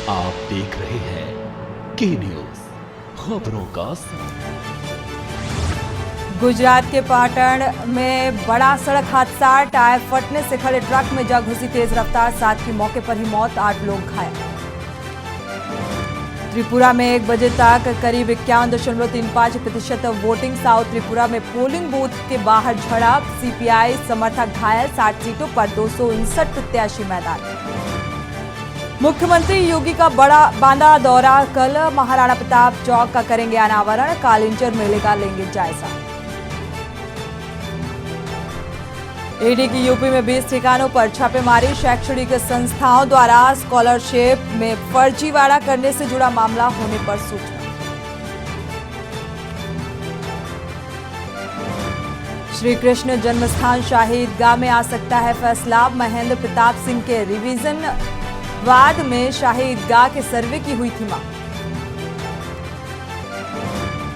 आप देख रहे हैं के न्यूज खबरों का गुजरात के पाटण में बड़ा सड़क हादसा। टायर फटने से खड़े ट्रक में जा घुसी तेज रफ्तार, 7 की मौके पर ही मौत, 8 लोग घायल। त्रिपुरा में 1 बजे तक करीब 51.35% वोटिंग। साउथ त्रिपुरा में पोलिंग बूथ के बाहर झड़प, सीपीआई समर्थक घायल। 60 सीटों पर 259 प्रत्याशी मैदान। मुख्यमंत्री योगी का बड़ा बांदा दौरा कल, महाराणा प्रताप चौक का करेंगे अनावरण। कालिंचर मेले का लेंगे जायजा। ईडी की यूपी में 20 ठिकानों पर छापेमारी, शैक्षणिक संस्थाओं द्वारा स्कॉलरशिप में फर्जीवाड़ा करने से जुड़ा मामला होने पर सूचना। श्री कृष्ण जन्मस्थान शाही ईदगाह में आ सकता है फैसला। महेंद्र प्रताप सिंह के रिवीजन वाद में शाही ईदगाह के सर्वे की हुई थी मांग।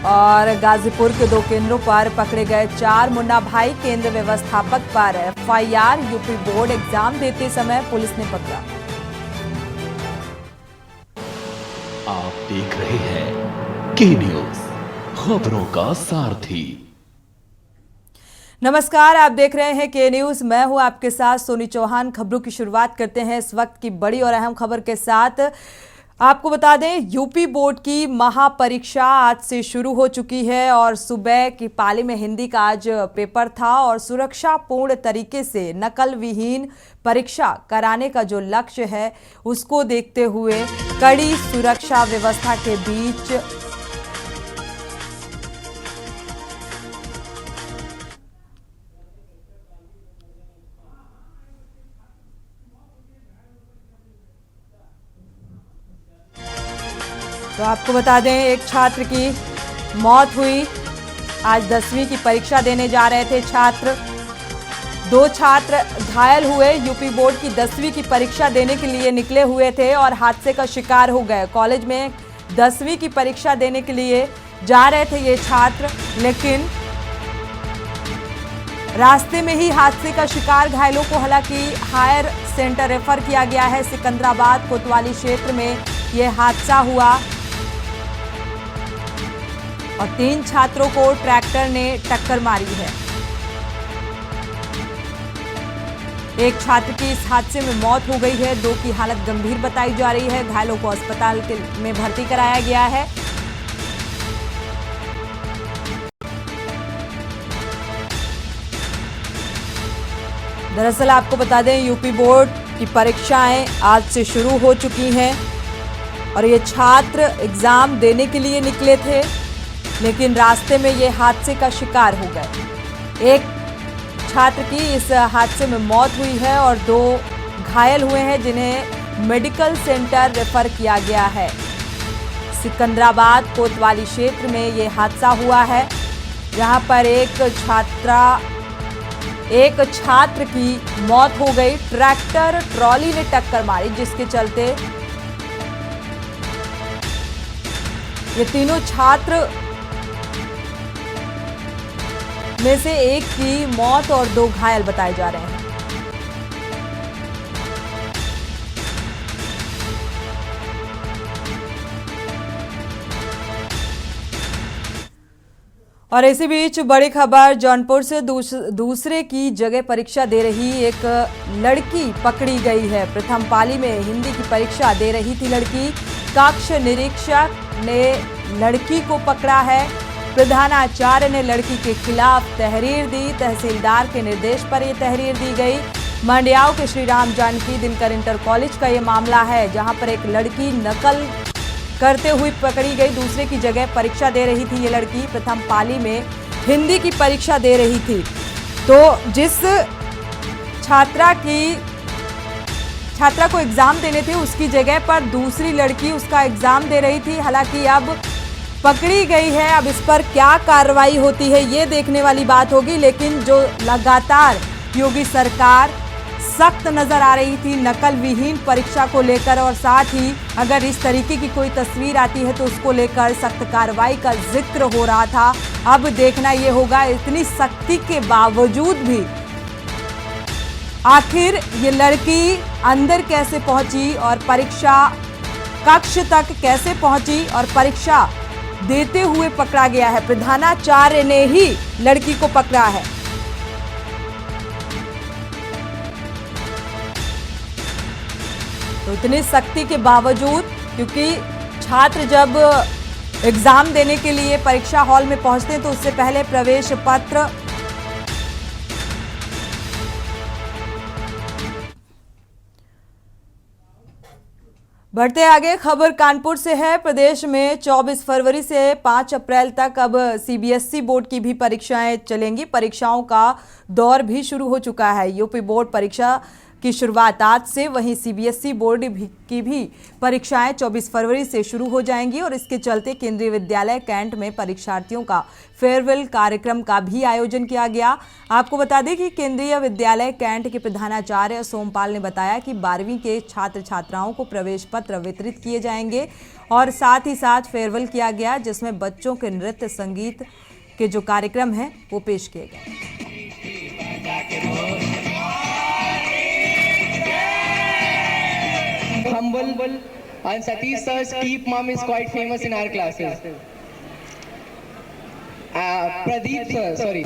और गाजीपुर के 2 केंद्रों पर पकड़े गए 4 मुन्ना भाई, केंद्र व्यवस्थापक पर एफआईआर। यूपी बोर्ड एग्जाम देते समय पुलिस ने पकड़ा। आप देख रहे हैं के न्यूज खबरों का सारथी। नमस्कार, आप देख रहे हैं के न्यूज। मैं हूं आपके साथ सोनी चौहान। खबरों की शुरुआत करते हैं इस वक्त की बड़ी और अहम खबर के साथ। आपको बता दें, यूपी बोर्ड की महापरीक्षा आज से शुरू हो चुकी है और सुबह की पाली में हिंदी का आज पेपर था और सुरक्षापूर्ण तरीके से नकल विहीन परीक्षा कराने का जो लक्ष्य है उसको देखते हुए कड़ी सुरक्षा व्यवस्था के बीच तो आपको बता दें, एक छात्र की मौत हुई। आज 10वीं की परीक्षा देने जा रहे थे छात्र, 2 छात्र घायल हुए। यूपी बोर्ड की 10वीं की परीक्षा देने के लिए निकले हुए थे और हादसे का शिकार हो गए। कॉलेज में 10वीं की परीक्षा देने के लिए जा रहे थे ये छात्र, लेकिन रास्ते में ही हादसे का शिकार। घायलों को हालांकि हायर सेंटर रेफर किया गया है। सिकंदराबाद कोतवाली क्षेत्र में यह हादसा हुआ और 3 छात्रों को ट्रैक्टर ने टक्कर मारी है। एक छात्र की इस हादसे में मौत हो गई है, 2 की हालत गंभीर बताई जा रही है। घायलों को अस्पताल में भर्ती कराया गया है। दरअसल आपको बता दें, यूपी बोर्ड की परीक्षाएं आज से शुरू हो चुकी हैं और ये छात्र एग्जाम देने के लिए निकले थे, लेकिन रास्ते में ये हादसे का शिकार हो गए। एक छात्र की इस हादसे में मौत हुई है और 2 घायल हुए हैं, जिन्हें मेडिकल सेंटर रेफर किया गया है। सिकंदराबाद कोतवाली क्षेत्र में ये हादसा हुआ है, जहां पर एक छात्र की मौत हो गई। ट्रैक्टर ट्रॉली ने टक्कर मारी, जिसके चलते ये तीनों छात्र में से एक की मौत और 2 घायल बताए जा रहे हैं। और इसी बीच बड़ी खबर जौनपुर से दूसरे की जगह परीक्षा दे रही एक लड़की पकड़ी गई है। प्रथम पाली में हिंदी की परीक्षा दे रही थी लड़की। कक्ष निरीक्षक ने लड़की को पकड़ा है। प्रधानाचार्य ने लड़की के खिलाफ तहरीर दी। तहसीलदार के निर्देश पर यह तहरीर दी गई। मंडियाओं के श्री राम जानकी दिनकर इंटर कॉलेज का यह मामला है, जहां पर एक लड़की नकल करते हुए पकड़ी गई। दूसरे की जगह परीक्षा दे रही थी ये लड़की। प्रथम पाली में हिंदी की परीक्षा दे रही थी, तो जिस छात्रा को एग्जाम देने थे उसकी जगह पर दूसरी लड़की उसका एग्जाम दे रही थी। हालांकि अब पकड़ी गई है। अब इस पर क्या कार्रवाई होती है ये देखने वाली बात होगी, लेकिन जो लगातार योगी सरकार सख्त नजर आ रही थी नकल विहीन परीक्षा को लेकर, और साथ ही अगर इस तरीके की कोई तस्वीर आती है तो उसको लेकर सख्त कार्रवाई का जिक्र हो रहा था। अब देखना ये होगा, इतनी सख्ती के बावजूद भी आखिर ये लड़की अंदर कैसे पहुंची और परीक्षा कक्ष तक कैसे पहुंची और परीक्षा देते हुए पकड़ा गया है। प्रधानाचार्य ने ही लड़की को पकड़ा है। तो इतनी सख्ती के बावजूद, क्योंकि छात्र जब एग्जाम देने के लिए परीक्षा हॉल में पहुंचते हैं तो उससे पहले प्रवेश पत्र बढ़ते आगे। खबर कानपुर से है। प्रदेश में 24 फरवरी से 5 अप्रैल तक अब सीबीएसई बोर्ड की भी परीक्षाएं चलेंगी। परीक्षाओं का दौर भी शुरू हो चुका है। यूपी बोर्ड परीक्षा की शुरुआत आज से, वहीं सीबीएसई बोर्ड की भी परीक्षाएं 24 फरवरी से शुरू हो जाएंगी और इसके चलते केंद्रीय विद्यालय कैंट में परीक्षार्थियों का फेयरवेल कार्यक्रम का भी आयोजन किया गया। आपको बता दें कि केंद्रीय विद्यालय कैंट के प्रधानाचार्य सोमपाल ने बताया कि 12वीं के छात्र छात्राओं को प्रवेश पत्र वितरित किए जाएंगे और साथ ही साथ फेयरवेल किया गया, जिसमें बच्चों के नृत्य संगीत के जो कार्यक्रम हैं वो पेश किए गए। Humble and Satish sir's Keep Mom is quite famous in our classes. Pradeep sir, sorry.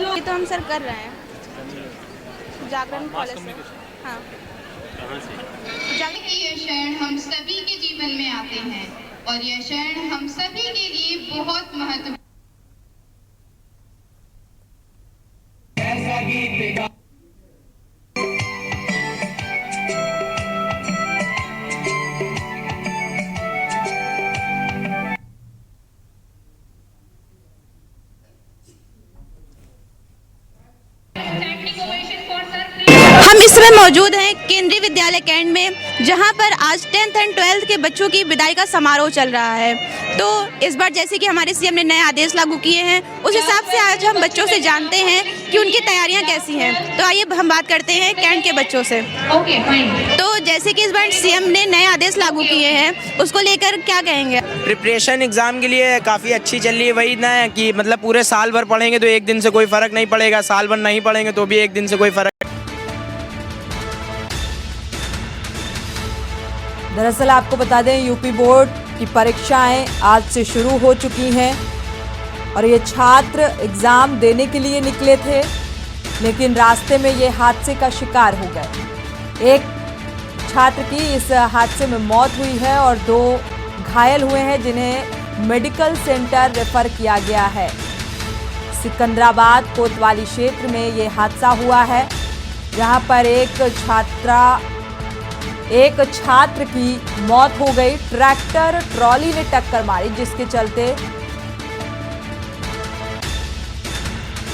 ये तो हम सर कर रहे हैं जागरण कॉलेज से। हाँ, ये क्षण हम सभी के जीवन में आते हैं और यह क्षण हम सभी के लिए बहुत महत्वपूर्ण। हम इस समय मौजूद हैं केंद्रीय विद्यालय कैंट में, जहां पर आज 10th एंड 12th के बच्चों की विदाई का समारोह चल रहा है। तो इस बार जैसे कि हमारे सीएम ने नए आदेश लागू किए हैं, उस हिसाब से आज हम बच्चों से जानते हैं कि उनकी तैयारियां कैसी हैं। तो आइए हम बात करते हैं कैंट के बच्चों से। तो जैसे कि इस बार सीएम ने नए आदेश लागू किए हैं, उसको लेकर क्या कहेंगे? प्रिपरेशन एग्ज़ाम के लिए काफ़ी अच्छी चल रही है। वही ना है कि मतलब पूरे साल भर पढ़ेंगे तो एक दिन से कोई फ़र्क नहीं पड़ेगा, साल भर नहीं पढ़ेंगे तो भी एक दिन से कोई फ़र्क। दरअसल आपको बता दें, यूपी बोर्ड की परीक्षाएं आज से शुरू हो चुकी हैं और ये छात्र एग्जाम देने के लिए निकले थे, लेकिन रास्ते में ये हादसे का शिकार हो गए। एक छात्र की इस हादसे में मौत हुई है और 2 घायल हुए हैं, जिन्हें मेडिकल सेंटर रेफर किया गया है। सिकंदराबाद कोतवाली क्षेत्र में ये हादसा हुआ है, जहां पर एक छात्र की मौत हो गई। ट्रैक्टर ट्रॉली ने टक्कर मारी, जिसके चलते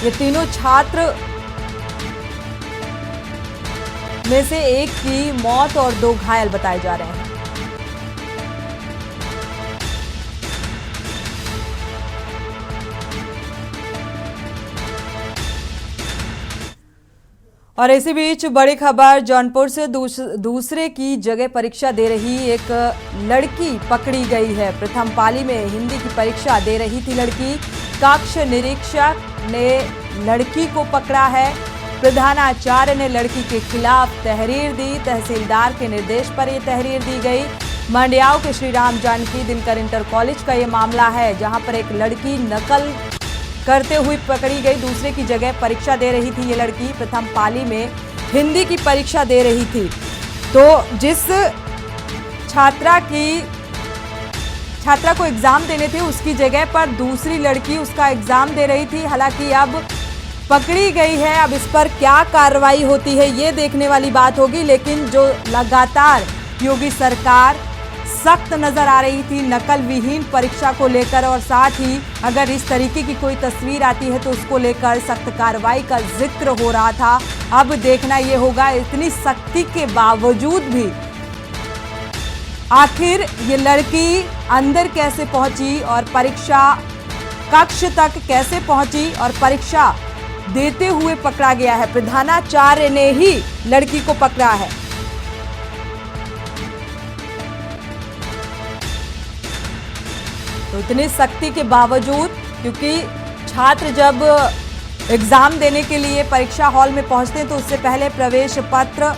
ये तीनों छात्र में से एक की मौत और 2 घायल बताए जा रहे हैं। और इसी बीच बड़ी खबर, जौनपुर से दूसरे की जगह परीक्षा दे रही एक लड़की पकड़ी गई है। प्रथम पाली में हिंदी की परीक्षा दे रही थी लड़की। कक्ष निरीक्षक ने लड़की को पकड़ा है। प्रधानाचार्य ने लड़की के खिलाफ तहरीर दी। तहसीलदार के निर्देश पर यह तहरीर दी गई। मंडियाओं के श्री राम जानकी दिनकर इंटर कॉलेज का ये मामला है, जहां पर एक लड़की नकल करते हुए पकड़ी गई। दूसरे की जगह परीक्षा दे रही थी ये लड़की। प्रथम पाली में हिंदी की परीक्षा दे रही थी। तो जिस छात्रा को एग्जाम देने थे, उसकी जगह पर दूसरी लड़की उसका एग्जाम दे रही थी। हालांकि अब पकड़ी गई है। अब इस पर क्या कार्रवाई होती है ये देखने वाली बात होगी। लेकिन जो लगातार योगी सरकार सख्त नजर आ रही थी नकल विहीन परीक्षा को लेकर, और साथ ही अगर इस तरीके की कोई तस्वीर आती है तो उसको लेकर सख्त कार्रवाई का जिक्र हो रहा था। अब देखना ये होगा, इतनी सख्ती के बावजूद भी आखिर ये लड़की अंदर कैसे पहुंची और परीक्षा कक्ष तक कैसे पहुंची और परीक्षा देते हुए पकड़ा गया है। प्रधानाचार्य ने ही लड़की को पकड़ा है। तो इतनी सख्ती के बावजूद, क्योंकि छात्र जब एग्जाम देने के लिए परीक्षा हॉल में पहुंचते हैं तो उससे पहले प्रवेश पत्र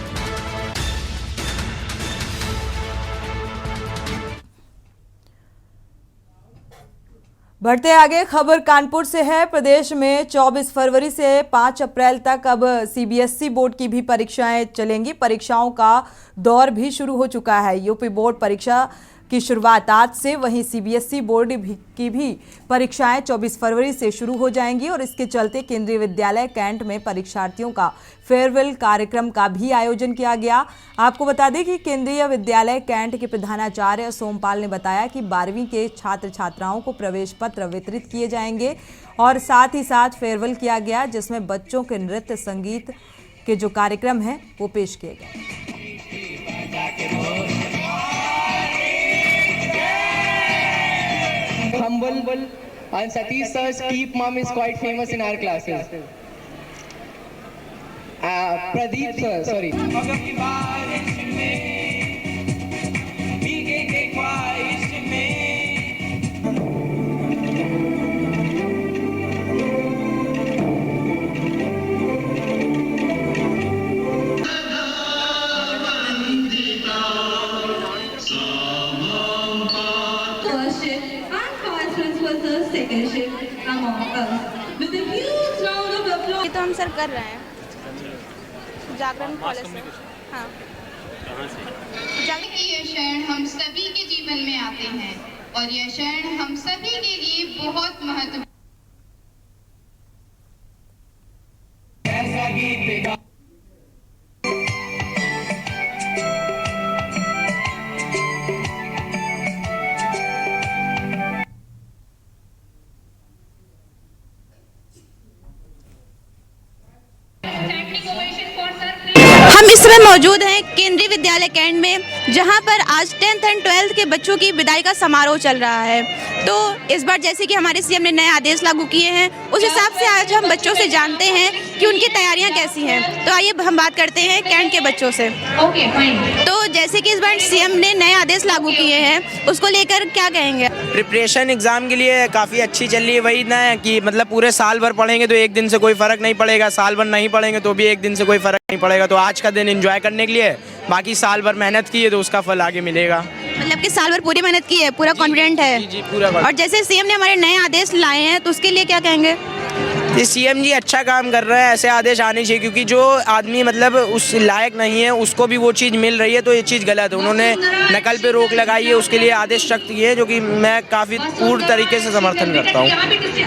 बढ़ते आगे। खबर कानपुर से है। प्रदेश में 24 फरवरी से 5 अप्रैल तक अब सीबीएसई बोर्ड की भी परीक्षाएं चलेंगी। परीक्षाओं का दौर भी शुरू हो चुका है। यूपी बोर्ड परीक्षा की शुरुआत आज से, वहीं सीबीएसई बोर्ड की भी परीक्षाएं 24 फरवरी से शुरू हो जाएंगी और इसके चलते केंद्रीय विद्यालय कैंट में परीक्षार्थियों का फेयरवेल कार्यक्रम का भी आयोजन किया गया। आपको बता दें कि केंद्रीय विद्यालय कैंट के प्रधानाचार्य सोमपाल ने बताया कि 12वीं के छात्र छात्राओं को प्रवेश पत्र वितरित किए जाएंगे और साथ ही साथ फेयरवेल किया गया, जिसमें बच्चों के नृत्य संगीत के जो कार्यक्रम हैं वो पेश किए गए। Humble and Satish sir's Keep Mom is quite famous in our classes. Pradeep sir, sorry. ये तो हम सर कर रहे हैं जागरण कॉलेज से। हाँ, ये क्षण हम सभी के जीवन में आते हैं और यह क्षण हम सभी के लिए बहुत महत्वपूर्ण। हम इस समय मौजूद हैं केंद्रीय विद्यालय कैंट में, जहां पर आज 10th एंड 12th के बच्चों की विदाई का समारोह चल रहा है। तो इस बार जैसे कि हमारे सीएम ने नए आदेश लागू किए हैं, उस हिसाब से आज हम बच्चों से जानते हैं कि उनकी तैयारियां कैसी हैं। तो आइए हम बात करते हैं कैंट के बच्चों से। तो जैसे कि इस बार सीएम ने नए आदेश लागू किए हैं, उसको लेकर क्या कहेंगे? प्रिपरेशन एग्ज़ाम के लिए काफ़ी अच्छी चल रही है। वही ना कि मतलब पूरे साल भर पढ़ेंगे तो एक दिन से कोई फ़र्क नहीं पड़ेगा, साल भर नहीं पढ़ेंगे तो भी एक दिन से कोई फ़र्क नहीं पड़ेगा। तो आज का दिन एंजॉय करने के लिए, बाकी साल भर मेहनत की है तो उसका फल आगे मिलेगा। मतलब कि साल भर पूरी मेहनत की है, पूरा कॉन्फिडेंट है। जी पूरा। और जैसे सीएम ने हमारे नए आदेश लाए हैं तो उसके लिए क्या कहेंगे? ये सीएम जी अच्छा काम कर रहे हैं, ऐसे आदेश आने चाहिए, क्योंकि जो आदमी मतलब उस लायक नहीं है उसको भी वो चीज़ मिल रही है तो ये चीज़ गलत है। उन्होंने नकल पे रोक लगाई है, उसके लिए आदेश सख्त किए हैं, जो कि मैं काफ़ी पूर्ण तरीके से समर्थन करता हूँ।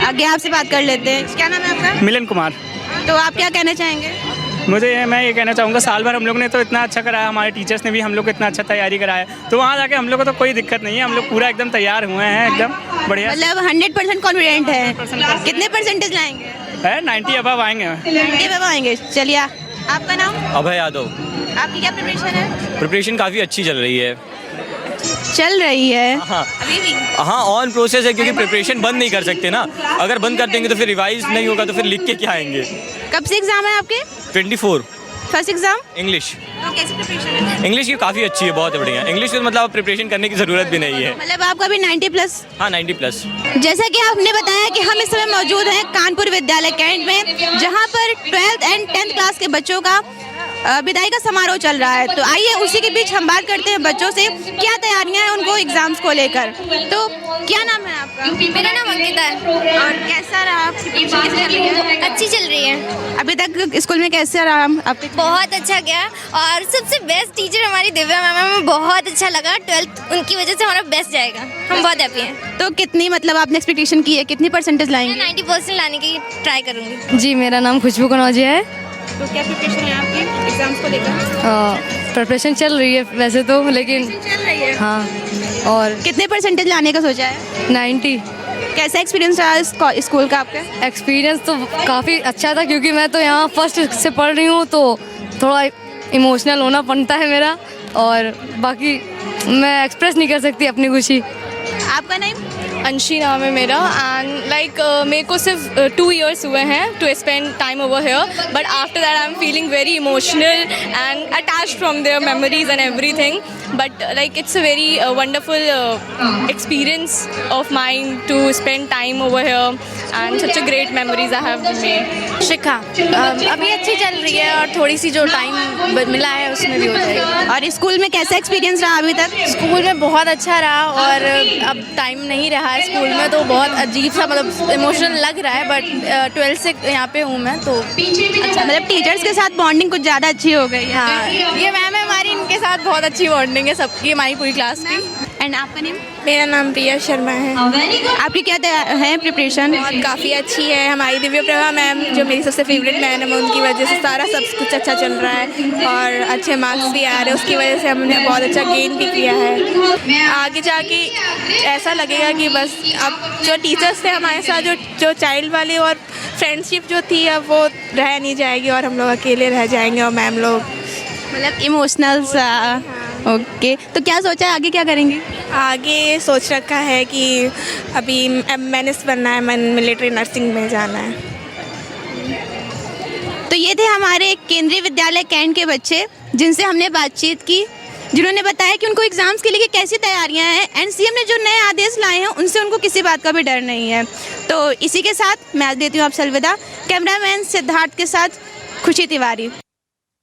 आगे आपसे बात कर लेते हैं। क्या नाम है आपका? मिलन कुमार। तो आप क्या कहना चाहेंगे? मैं ये कहना चाहूँगा, साल भर हम लोग ने तो इतना अच्छा कराया, हमारे टीचर्स ने भी हम लोग को इतना अच्छा तैयारी कराया, तो वहाँ जाके हम लोग को तो कोई दिक्कत नहीं है। हम लोग पूरा एकदम तैयार हुए हैं, एकदम बढ़िया। मतलब 100% कॉन्फिडेंट है। कितने परसेंटेज लाएंगे? है 90 अबव आएंगे। 90 अबव आएंगे। चलिए, आपका नाम? अभय यादव। आपकी क्या प्रिपरेशन है? प्रिपरेशन काफ़ी अच्छी चल रही है। चल रही है हाँ अभी भी? हाँ, ऑन प्रोसेस है, क्योंकि प्रिपरेशन बंद नहीं कर सकते ना। अगर बंद कर देंगे तो फिर रिवाइज नहीं होगा, तो फिर लिख के क्या आएंगे। कब से एग्जाम है आपके? 24 फर्स्ट एग्जाम इंग्लिश। तो कैसी प्रिपरेशन है? इंग्लिश की काफ़ी अच्छी है, बहुत बढ़िया। इंग्लिश में मतलब प्रिपरेशन करने की ज़रूरत भी नहीं है। मतलब आपका भी 90+? हाँ 90+। जैसा कि आपने बताया कि हम इस समय मौजूद हैं कानपुर विद्यालय कैंट में, जहां पर 12th एंड 10th क्लास के बच्चों का विदाई का समारोह चल रहा है। तो आइए उसी के बीच हम बात करते हैं बच्चों से, क्या तैयारियां हैं उनको एग्जाम्स को लेकर। तो क्या नाम है आपका? मेरा नाम अंकिता है। और कैसा रहा आपकी प्रिपरेशन चल रही है? अच्छी चल रही है। अभी तक स्कूल में कैसे रहा आपके? बहुत अच्छा गया, और सबसे बेस्ट टीचर हमारी दिव्या मैम है, हमें बहुत अच्छा लगा। 12th उनकी वजह से हमारा बेस्ट जाएगा, हम बहुत हैप्पी हैं। तो कितनी मतलब आपने एक्सपेक्टेशन की है, कितनी परसेंटेज लाएंगे? 90% लाने की ट्राई करूँगी। जी, मेरा नाम खुशबू कनौजिया है। तो क्या प्रिपरेशन है आपकी एग्जाम्स को लेकर? प्रिपरेशन चल रही है वैसे तो, लेकिन चल रही है। हाँ। और कितने परसेंटेज लाने का सोचा है? 90। कैसा एक्सपीरियंस रहा स्कूल का आपका? एक्सपीरियंस तो काफ़ी अच्छा था, क्योंकि मैं तो यहाँ फर्स्ट से पढ़ रही हूँ, तो थोड़ा इमोशनल होना पड़ता है मेरा, और बाकी मैं एक्सप्रेस नहीं कर सकती अपनी खुशी। आपका नाम? अंशी नाम है मेरा एंड लाइक मेरे को सिर्फ 2 years हुए हैं to spend time over here, but after that I am feeling very emotional and attached from their memories and everything, but like it's a very wonderful experience of mind to spend time over here and such a great memories I have made. Shikha अभी अच्छी चल रही है और थोड़ी सी जो time मिला है उसमें भी हो जाएगी। और स्कूल में कैसा एक्सपीरियंस रहा अभी तक? स्कूल में बहुत अच्छा रहा और अब टाइम नहीं रहा है स्कूल में, तो बहुत अजीब सा मतलब इमोशनल लग रहा है, बट 12 से यहाँ पे हूँ मैं, तो अच्छा, मतलब टीचर्स के साथ बॉन्डिंग कुछ ज़्यादा अच्छी हो गई है। हाँ, ये मैम है हमारी, इनके साथ बहुत अच्छी बॉन्डिंग है सबकी, हमारी पूरी क्लास की। एंड आपका नेम? मेरा नाम प्रिया शर्मा है। आपकी क्या है प्रिपरेशन? और काफ़ी अच्छी है। हमारी दिव्य प्रभा मैम जो मेरी सबसे फेवरेट मैम है, उनकी वजह से सारा सब कुछ अच्छा चल रहा है और अच्छे मार्क्स भी आ रहे हैं, उसकी वजह से हमने बहुत अच्छा गेन भी किया है। आगे जाके ऐसा लगेगा कि बस अब जो टीचर्स थे हमारे साथ, जो चाइल्ड वाले और फ्रेंडशिप जो थी, अब वो रह नहीं जाएगी और हम लोग अकेले रह जाएंगे और मैम लोग मतलब इमोशनल सा। ओके, तो क्या सोचा है आगे क्या करेंगे? आगे सोच रखा है कि अभी मैनेस बनना है, मिलिट्री नर्सिंग में जाना है। तो ये थे हमारे केंद्रीय विद्यालय कैंट के बच्चे जिनसे हमने बातचीत की, जिन्होंने बताया कि उनको एग्ज़ाम्स के लिए कैसी तैयारियां हैं एंड सीएम ने जो नए आदेश लाए हैं उनसे उनको किसी बात का भी डर नहीं है। तो इसी के साथ मैं देती हूँ आपसे अलविदा। कैमरामैन सिद्धार्थ के साथ खुशी तिवारी।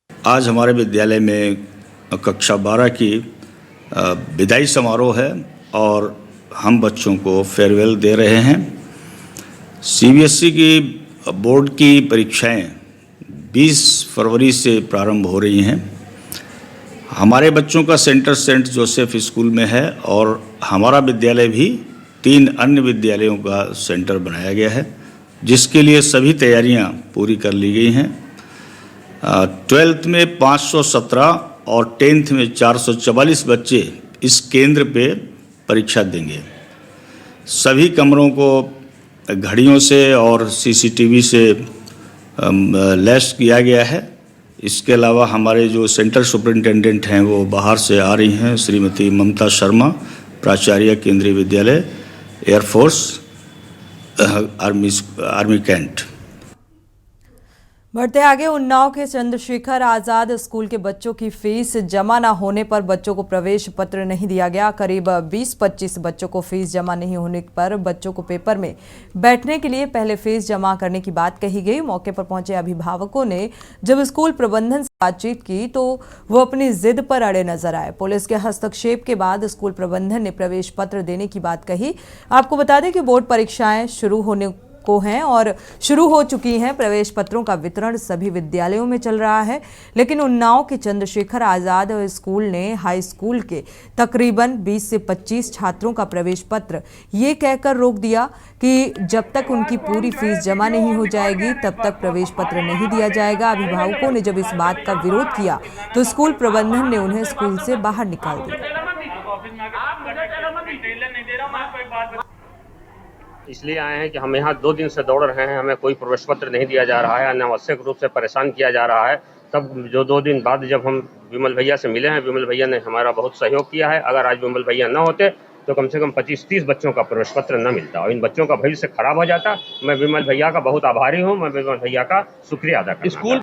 आज हमारे विद्यालय में कक्षा 12 की विदाई समारोह है और हम बच्चों को फेयरवेल दे रहे हैं। सीबीएसई की बोर्ड की परीक्षाएं 20 फरवरी से प्रारंभ हो रही हैं। हमारे बच्चों का सेंटर सेंट जोसेफ स्कूल में है और हमारा विद्यालय भी 3 अन्य विद्यालयों का सेंटर बनाया गया है, जिसके लिए सभी तैयारियां पूरी कर ली गई हैं। 12th में 517 और 10th में 444 बच्चे इस केंद्र पे परीक्षा देंगे। सभी कमरों को घड़ियों से और सीसीटीवी से लैस किया गया है। इसके अलावा हमारे जो सेंटर सुपरिंटेंडेंट हैं वो बाहर से आ रही हैं, श्रीमती ममता शर्मा, प्राचार्य केंद्रीय विद्यालय एयरफोर्स आर्मी कैंट। बढ़ते आगे, उन्नाव के चंद्रशेखर आज़ाद स्कूल के बच्चों की फीस जमा न होने पर बच्चों को प्रवेश पत्र नहीं दिया गया। करीब 20-25 बच्चों को फीस जमा नहीं होने पर बच्चों को पेपर में बैठने के लिए पहले फीस जमा करने की बात कही गई। मौके पर पहुंचे अभिभावकों ने जब स्कूल प्रबंधन से बातचीत की तो वो अपनी जिद पर अड़े नजर आए। पुलिस के हस्तक्षेप के बाद स्कूल प्रबंधन ने प्रवेश पत्र देने की बात कही। आपको बता दें कि बोर्ड परीक्षाएं शुरू होने को हैं और शुरू हो चुकी हैं। प्रवेश पत्रों का वितरण सभी विद्यालयों में चल रहा है, लेकिन उन्नाव के चंद्रशेखर आज़ाद स्कूल ने हाई स्कूल के तकरीबन 20 से 25 छात्रों का प्रवेश पत्र ये कहकर रोक दिया कि जब तक उनकी पूरी फीस जमा नहीं हो जाएगी तब तक प्रवेश पत्र नहीं दिया जाएगा। अभिभावकों ने जब इस बात का विरोध किया तो स्कूल प्रबंधन ने उन्हें स्कूल से बाहर निकाल दिया। इसलिए आए हैं कि हम यहाँ 2 दिन से दौड़ रहे हैं, हमें कोई प्रवेश पत्र नहीं दिया जा रहा है, अनावश्यक रूप से परेशान किया जा रहा है। तब जो 2 दिन बाद जब हम विमल भैया से मिले हैं, विमल भैया ने हमारा बहुत सहयोग किया है। अगर आज विमल भैया न होते तो कम से कम 25-30 बच्चों का प्रवेश पत्र न मिलता और इन बच्चों का भविष्य खराब हो जाता। मैं विमल भैया का बहुत आभारी हूँ, मैं विमल भैया का शुक्रिया अदा करता हूँ।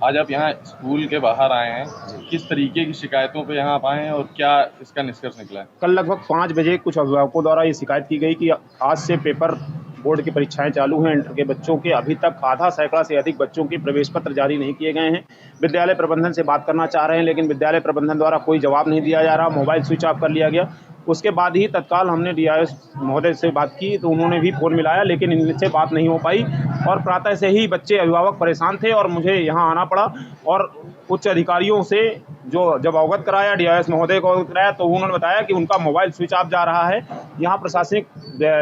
आज आप यहाँ स्कूल के बाहर आए हैं, किस तरीके की शिकायतों पे यहाँ आप आए हैं और क्या इसका निष्कर्ष निकला है? कल लगभग 5 बजे कुछ अभिभावकों द्वारा ये शिकायत की गई कि आज से पेपर बोर्ड की परीक्षाएं चालू हैं। इंटर के बच्चों के अभी तक आधा सैकड़ा से अधिक बच्चों के प्रवेश पत्र जारी नहीं किए गए हैं। विद्यालय प्रबंधन से बात करना चाह रहे हैं, लेकिन विद्यालय प्रबंधन द्वारा कोई जवाब नहीं दिया जा रहा। मोबाइल स्विच ऑफ कर लिया गया। उसके बाद ही तत्काल हमने डीआईएस महोदय से बात की तो उन्होंने भी फ़ोन मिलाया, लेकिन इनसे बात नहीं हो पाई और प्रातः से ही बच्चे अभिभावक परेशान थे और मुझे यहाँ आना पड़ा और उच्च अधिकारियों से जब अवगत कराया, डीआईएस महोदय को अवगत कराया तो उन्होंने बताया कि उनका मोबाइल स्विच ऑफ जा रहा है। यहाँ प्रशासनिक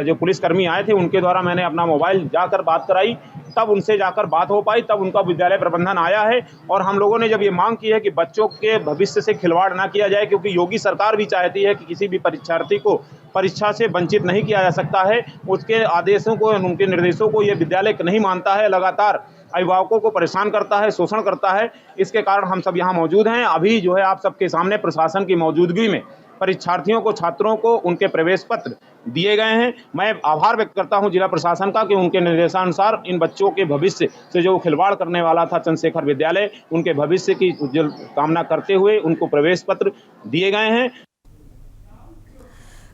जो पुलिसकर्मी आए थे उनके द्वारा मैंने अपना मोबाइल जाकर बात कराई, तब उनसे जाकर बात हो पाई, तब उनका विद्यालय प्रबंधन आया है। और हम लोगों ने जब ये मांग की है कि बच्चों के भविष्य से खिलवाड़ ना किया जाए, क्योंकि योगी सरकार भी चाहती है कि किसी भी परीक्षार्थी को परीक्षा से वंचित नहीं किया जा सकता है। उसके आदेशों को, उनके निर्देशों को ये विद्यालय नहीं मानता है, लगातार अभिभावकों को परेशान करता है, शोषण करता है। इसके कारण हम सब यहाँ मौजूद हैं। अभी जो है आप सबके सामने प्रशासन की मौजूदगी में परीक्षार्थियों को, छात्रों को उनके प्रवेश पत्र दिए गए हैं। मैं आभार व्यक्त करता हूं जिला प्रशासन का कि उनके निर्देशानुसार इन बच्चों के भविष्य से जो खिलवाड़ करने वाला था चंद्रशेखर विद्यालय, उनके भविष्य की उज्जवल कामना करते हुए उनको प्रवेश पत्र दिए गए हैं।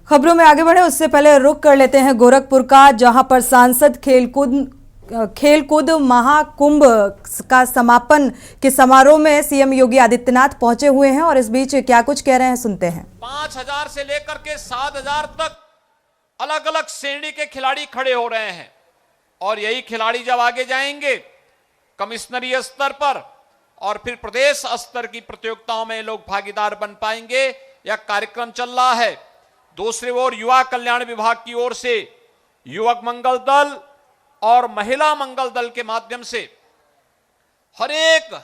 खबरों में आगे बढ़े उससे पहले रुक कर लेते हैं गोरखपुर का, जहां पर सांसद खेलकूद महाकुंभ का समापन के समारोह में सीएम योगी आदित्यनाथ पहुंचे हुए हैं और इस बीच क्या कुछ कह रहे हैं, सुनते हैं। 5,000 से लेकर के 7,000 तक अलग अलग श्रेणी के खिलाड़ी खड़े हो रहे हैं और यही खिलाड़ी जब आगे जाएंगे कमिश्नरी स्तर पर और फिर प्रदेश स्तर की प्रतियोगिताओं में लोग भागीदार बन पाएंगे। यह कार्यक्रम चल रहा है। दूसरी ओर युवा कल्याण विभाग की ओर से युवक मंगल दल और महिला मंगल दल के माध्यम से हर एक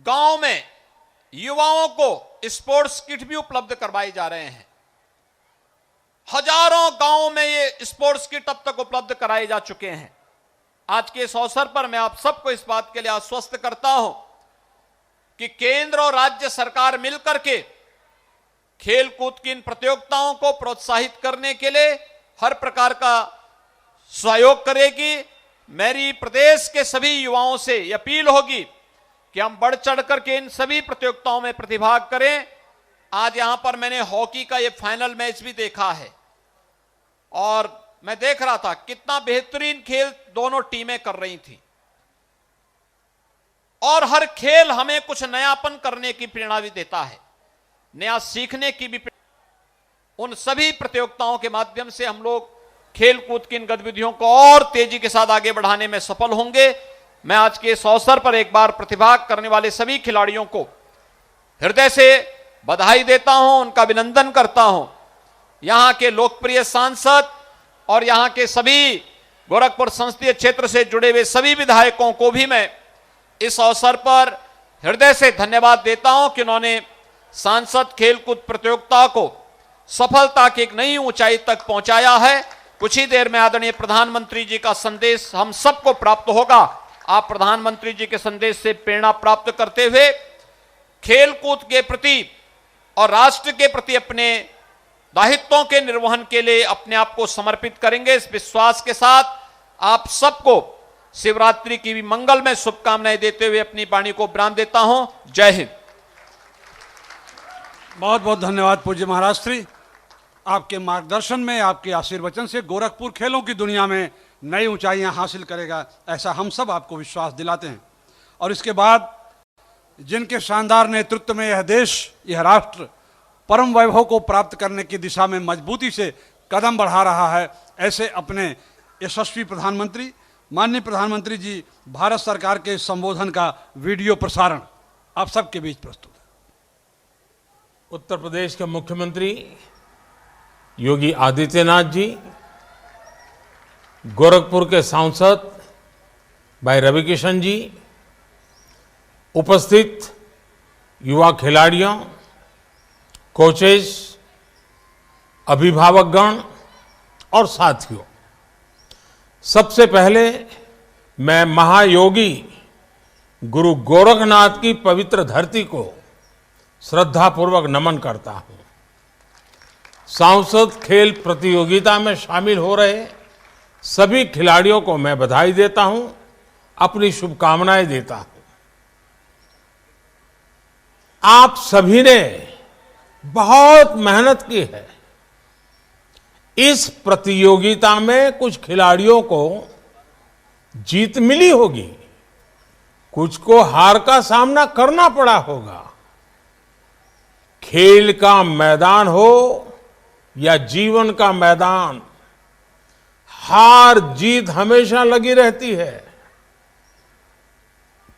गांव में युवाओं को स्पोर्ट्स किट भी उपलब्ध करवाए जा रहे हैं। हजारों गांवों में ये स्पोर्ट्स किट अब तक उपलब्ध कराए जा चुके हैं। आज के इस अवसर पर मैं आप सबको इस बात के लिए आश्वस्त करता हूं कि केंद्र और राज्य सरकार मिलकर के खेलकूद की इन प्रतियोगिताओं को प्रोत्साहित करने के लिए हर प्रकार का सहयोग करेगी। मेरी प्रदेश के सभी युवाओं से अपील होगी कि हम बढ़ चढ़ करके इन सभी प्रतियोगिताओं में प्रतिभाग करें। आज यहां पर मैंने हॉकी का ये फाइनल मैच भी देखा है और मैं देख रहा था कितना बेहतरीन खेल दोनों टीमें कर रही थी और हर खेल हमें कुछ नयापन करने की प्रेरणा भी देता है, नया सीखने की भी। उन सभी प्रतियोगिताओं के माध्यम से हम लोग खेल कूद की इन गतिविधियों को और तेजी के साथ आगे बढ़ाने में सफल होंगे। मैं आज के इस अवसर पर एक बार प्रतिभाग करने वाले सभी खिलाड़ियों को हृदय से बधाई देता हूं, उनका अभिनंदन करता हूं। यहां के लोकप्रिय सांसद और यहां के सभी गोरखपुर संसदीय क्षेत्र से जुड़े हुए सभी विधायकों को भी मैं इस अवसर पर हृदय से धन्यवाद देता हूं कि उन्होंने सांसद खेलकूद प्रतियोगिता को सफलता की एक नई ऊंचाई तक पहुंचाया है। कुछ ही देर में आदरणीय प्रधानमंत्री जी का संदेश हम सबको प्राप्त होगा। आप प्रधानमंत्री जी के संदेश से प्रेरणा प्राप्त करते हुए खेलकूद के प्रति और राष्ट्र के प्रति अपने दायित्वों के निर्वहन के लिए अपने आप को समर्पित करेंगे। इस विश्वास के साथ आप सबको शिवरात्रि की भी मंगलमय शुभकामनाएं देते हुए अपनी वाणी को विराम देता हूं। जय हिंद। बहुत बहुत धन्यवाद पूज्य महाराज श्री। आपके मार्गदर्शन में, आपके आशीर्वचन से गोरखपुर खेलों की दुनिया में नई ऊंचाइयां हासिल करेगा, ऐसा हम सब आपको विश्वास दिलाते हैं। और इसके बाद जिनके शानदार नेतृत्व में यह देश, यह राष्ट्र परम वैभव को प्राप्त करने की दिशा में मजबूती से कदम बढ़ा रहा है, ऐसे अपने यशस्वी प्रधानमंत्री, माननीय प्रधानमंत्री जी भारत सरकार के संबोधन का वीडियो प्रसारण आप सबके बीच प्रस्तुत है। उत्तर प्रदेश के मुख्यमंत्री योगी आदित्यनाथ जी, गोरखपुर के सांसद भाई रविकिशन जी, उपस्थित युवा खिलाड़ियों, कोचेस, अभिभावकगण और साथियों, सबसे पहले मैं महायोगी गुरु गोरखनाथ की पवित्र धरती को श्रद्धापूर्वक नमन करता हूं। सांसद खेल प्रतियोगिता में शामिल हो रहे सभी खिलाड़ियों को मैं बधाई देता हूं, अपनी शुभकामनाएं देता हूं। आप सभी ने बहुत मेहनत की है। इस प्रतियोगिता में कुछ खिलाड़ियों को जीत मिली होगी, कुछ को हार का सामना करना पड़ा होगा। खेल का मैदान हो या जीवन का मैदान, हार जीत हमेशा लगी रहती है।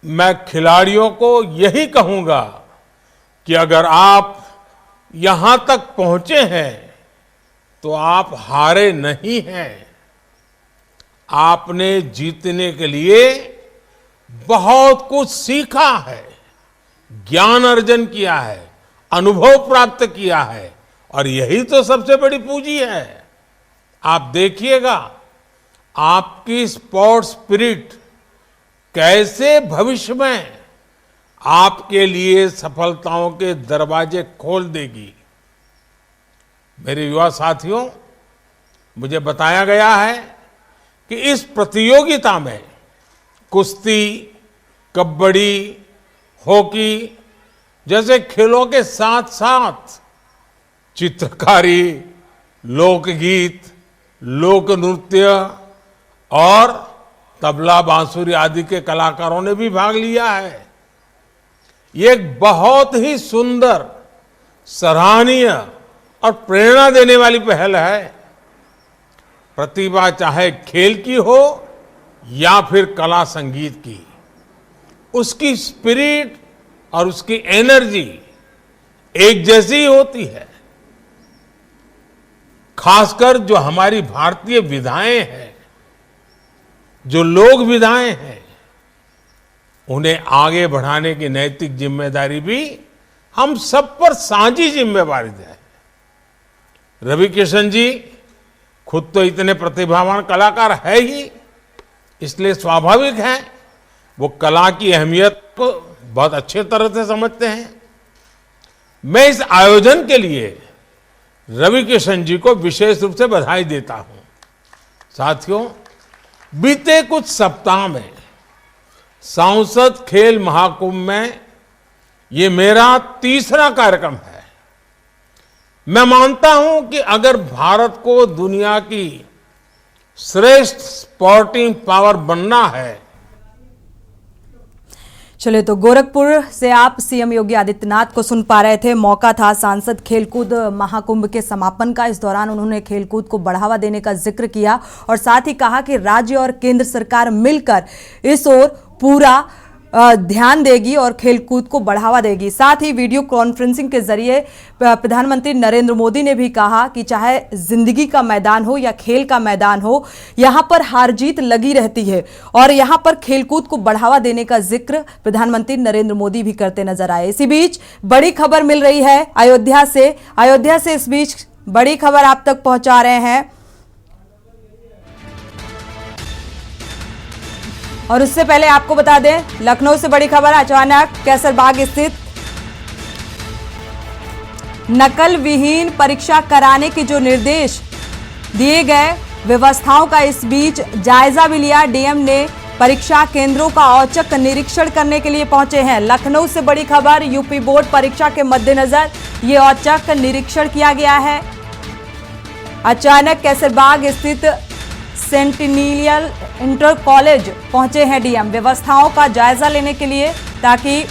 मैं खिलाड़ियों को यही कहूंगा कि अगर आप यहां तक पहुंचे हैं तो आप हारे नहीं हैं। आपने जीतने के लिए बहुत कुछ सीखा है, ज्ञान अर्जन किया है, अनुभव प्राप्त किया है और यही तो सबसे बड़ी पूंजी है। आप देखिएगा आपकी स्पोर्ट्स स्पिरिट कैसे भविष्य में आपके लिए सफलताओं के दरवाजे खोल देगी। मेरे युवा साथियों, मुझे बताया गया है कि इस प्रतियोगिता में कुश्ती, कबड्डी, हॉकी जैसे खेलों के साथ साथ चित्रकारी, लोकगीत, लोक नृत्य और तबला, बांसुरी आदि के कलाकारों ने भी भाग लिया है। ये एक बहुत ही सुंदर, सराहनीय और प्रेरणा देने वाली पहल है। प्रतिभा चाहे खेल की हो या फिर कला संगीत की, उसकी स्पिरिट और उसकी एनर्जी एक जैसी ही होती है। खासकर जो हमारी भारतीय विधाएं हैं, जो लोक विधाएं हैं, उन्हें आगे बढ़ाने की नैतिक जिम्मेदारी भी हम सब पर साझी जिम्मेवारी है। रवि किशन जी खुद तो इतने प्रतिभावान कलाकार है ही, इसलिए स्वाभाविक है वो कला की अहमियत को बहुत अच्छे तरह से समझते हैं। मैं इस आयोजन के लिए रवि किशन जी को विशेष रूप से बधाई देता हूं। साथियों, बीते कुछ सप्ताह में सांसद खेल महाकुंभ में ये मेरा तीसरा कार्यक्रम है। मैं मानता हूं कि अगर भारत को दुनिया की श्रेष्ठ स्पोर्टिंग पावर बनना है। चलिए, तो गोरखपुर से आप सीएम योगी आदित्यनाथ को सुन पा रहे थे। मौका था सांसद खेलकूद महाकुंभ के समापन का। इस दौरान उन्होंने खेलकूद को बढ़ावा देने का जिक्र किया और साथ ही कहा कि राज्य और केंद्र सरकार मिलकर इस ओर पूरा ध्यान देगी और खेलकूद को बढ़ावा देगी। साथ ही वीडियो कॉन्फ्रेंसिंग के जरिए प्रधानमंत्री नरेंद्र मोदी ने भी कहा कि चाहे जिंदगी का मैदान हो या खेल का मैदान हो, यहां पर हार जीत लगी रहती है और यहां पर खेलकूद को बढ़ावा देने का जिक्र प्रधानमंत्री नरेंद्र मोदी भी करते नजर आए। इसी बीच बड़ी खबर मिल रही है अयोध्या से इस बीच बड़ी खबर आप तक पहुंचा रहे हैं। और उससे पहले आपको बता दें, लखनऊ से बड़ी खबर। अचानक कैसरबाग स्थित नकल विहीन परीक्षा कराने के जो निर्देश दिए गए, व्यवस्थाओं का इस बीच जायजा भी लिया। डीएम ने परीक्षा केंद्रों का औचक निरीक्षण करने के लिए पहुंचे हैं। लखनऊ से बड़ी खबर, यूपी बोर्ड परीक्षा के मद्देनजर ये औचक निरीक्षण किया गया है। अचानक कैसरबाग स्थित सेंटिनियल इंटर कॉलेज पहुंचे हैं डीएम, व्यवस्थाओं का जायजा लेने के लिए, ताकि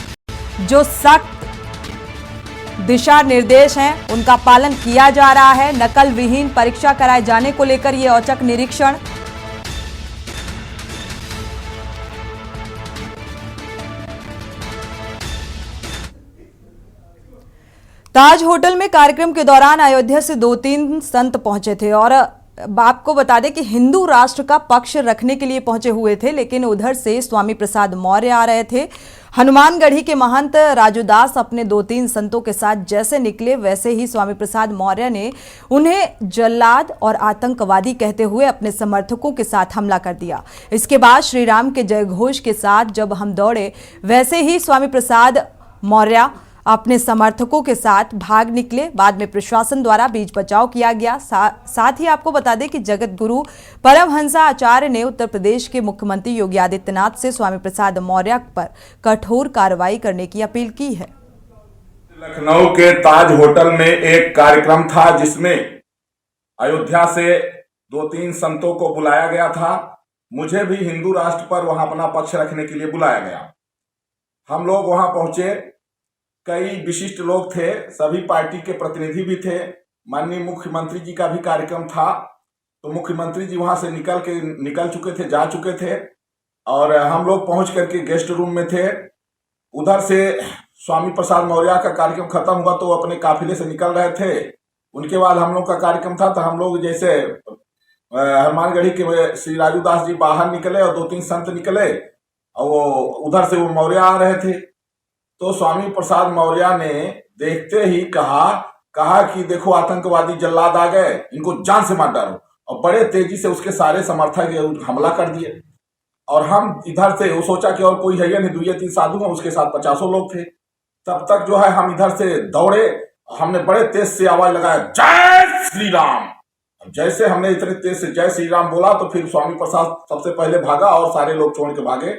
जो सख्त दिशा निर्देश हैं उनका पालन किया जा रहा है। नकल विहीन परीक्षा कराए जाने को लेकर यह औचक निरीक्षण। ताज होटल में कार्यक्रम के दौरान अयोध्या से 2-3 संत पहुंचे थे और आपको बता दें कि हिंदू राष्ट्र का पक्ष रखने के लिए पहुंचे हुए थे, लेकिन उधर से स्वामी प्रसाद मौर्य आ रहे थे। हनुमानगढ़ी के महंत राजूदास अपने 2-3 संतों के साथ जैसे निकले, वैसे ही स्वामी प्रसाद मौर्य ने उन्हें जल्लाद और आतंकवादी कहते हुए अपने समर्थकों के साथ हमला कर दिया। इसके बाद श्री राम के जयघोष के साथ जब हम दौड़े, वैसे ही स्वामी प्रसाद मौर्य अपने समर्थकों के साथ भाग निकले। बाद में प्रशासन द्वारा बीच बचाव किया गया। साथ ही आपको बता दें कि जगत गुरु परमहंसा आचार्य ने उत्तर प्रदेश के मुख्यमंत्री योगी आदित्यनाथ से स्वामी प्रसाद मौर्य पर कठोर कार्रवाई करने की अपील की है। लखनऊ के ताज होटल में एक कार्यक्रम था जिसमें अयोध्या से 2-3 संतों को बुलाया गया था। मुझे भी हिंदू राष्ट्र पर वहां अपना पक्ष रखने के लिए बुलाया गया। हम लोग वहां पहुंचे, कई विशिष्ट लोग थे, सभी पार्टी के प्रतिनिधि भी थे। माननीय मुख्यमंत्री जी का भी कार्यक्रम था, तो मुख्यमंत्री जी वहां से निकल चुके थे, जा चुके थे और हम लोग पहुंच करके गेस्ट रूम में थे। उधर से स्वामी प्रसाद मौर्य का कार्यक्रम खत्म हुआ तो अपने काफिले से निकल रहे थे। उनके बाद हम लोग का कार्यक्रम था, तो हम लोग जैसे हनुमानगढ़ी के श्री राजूदास जी बाहर निकले और 2-3 संत निकले और वो उधर से वो मौर्य आ रहे थे। तो स्वामी प्रसाद मौर्य ने देखते ही कहा कि देखो आतंकवादी जल्लाद आ गए, इनको जान से मार डालो, और बड़े तेजी से उसके सारे समर्थक हमला कर दिए। और हम इधर से वो सोचा कि और कोई है या नहीं, 2 या 3 साधु हैं, उसके साथ 50 लोग थे। तब तक जो है हम इधर से दौड़े हमने बड़े तेज से आवाज लगाया, जय श्री राम। जैसे हमने इतने तेज से जय श्री राम बोला तो फिर स्वामी प्रसाद सबसे पहले भागा और सारे लोग छोड़ के भागे।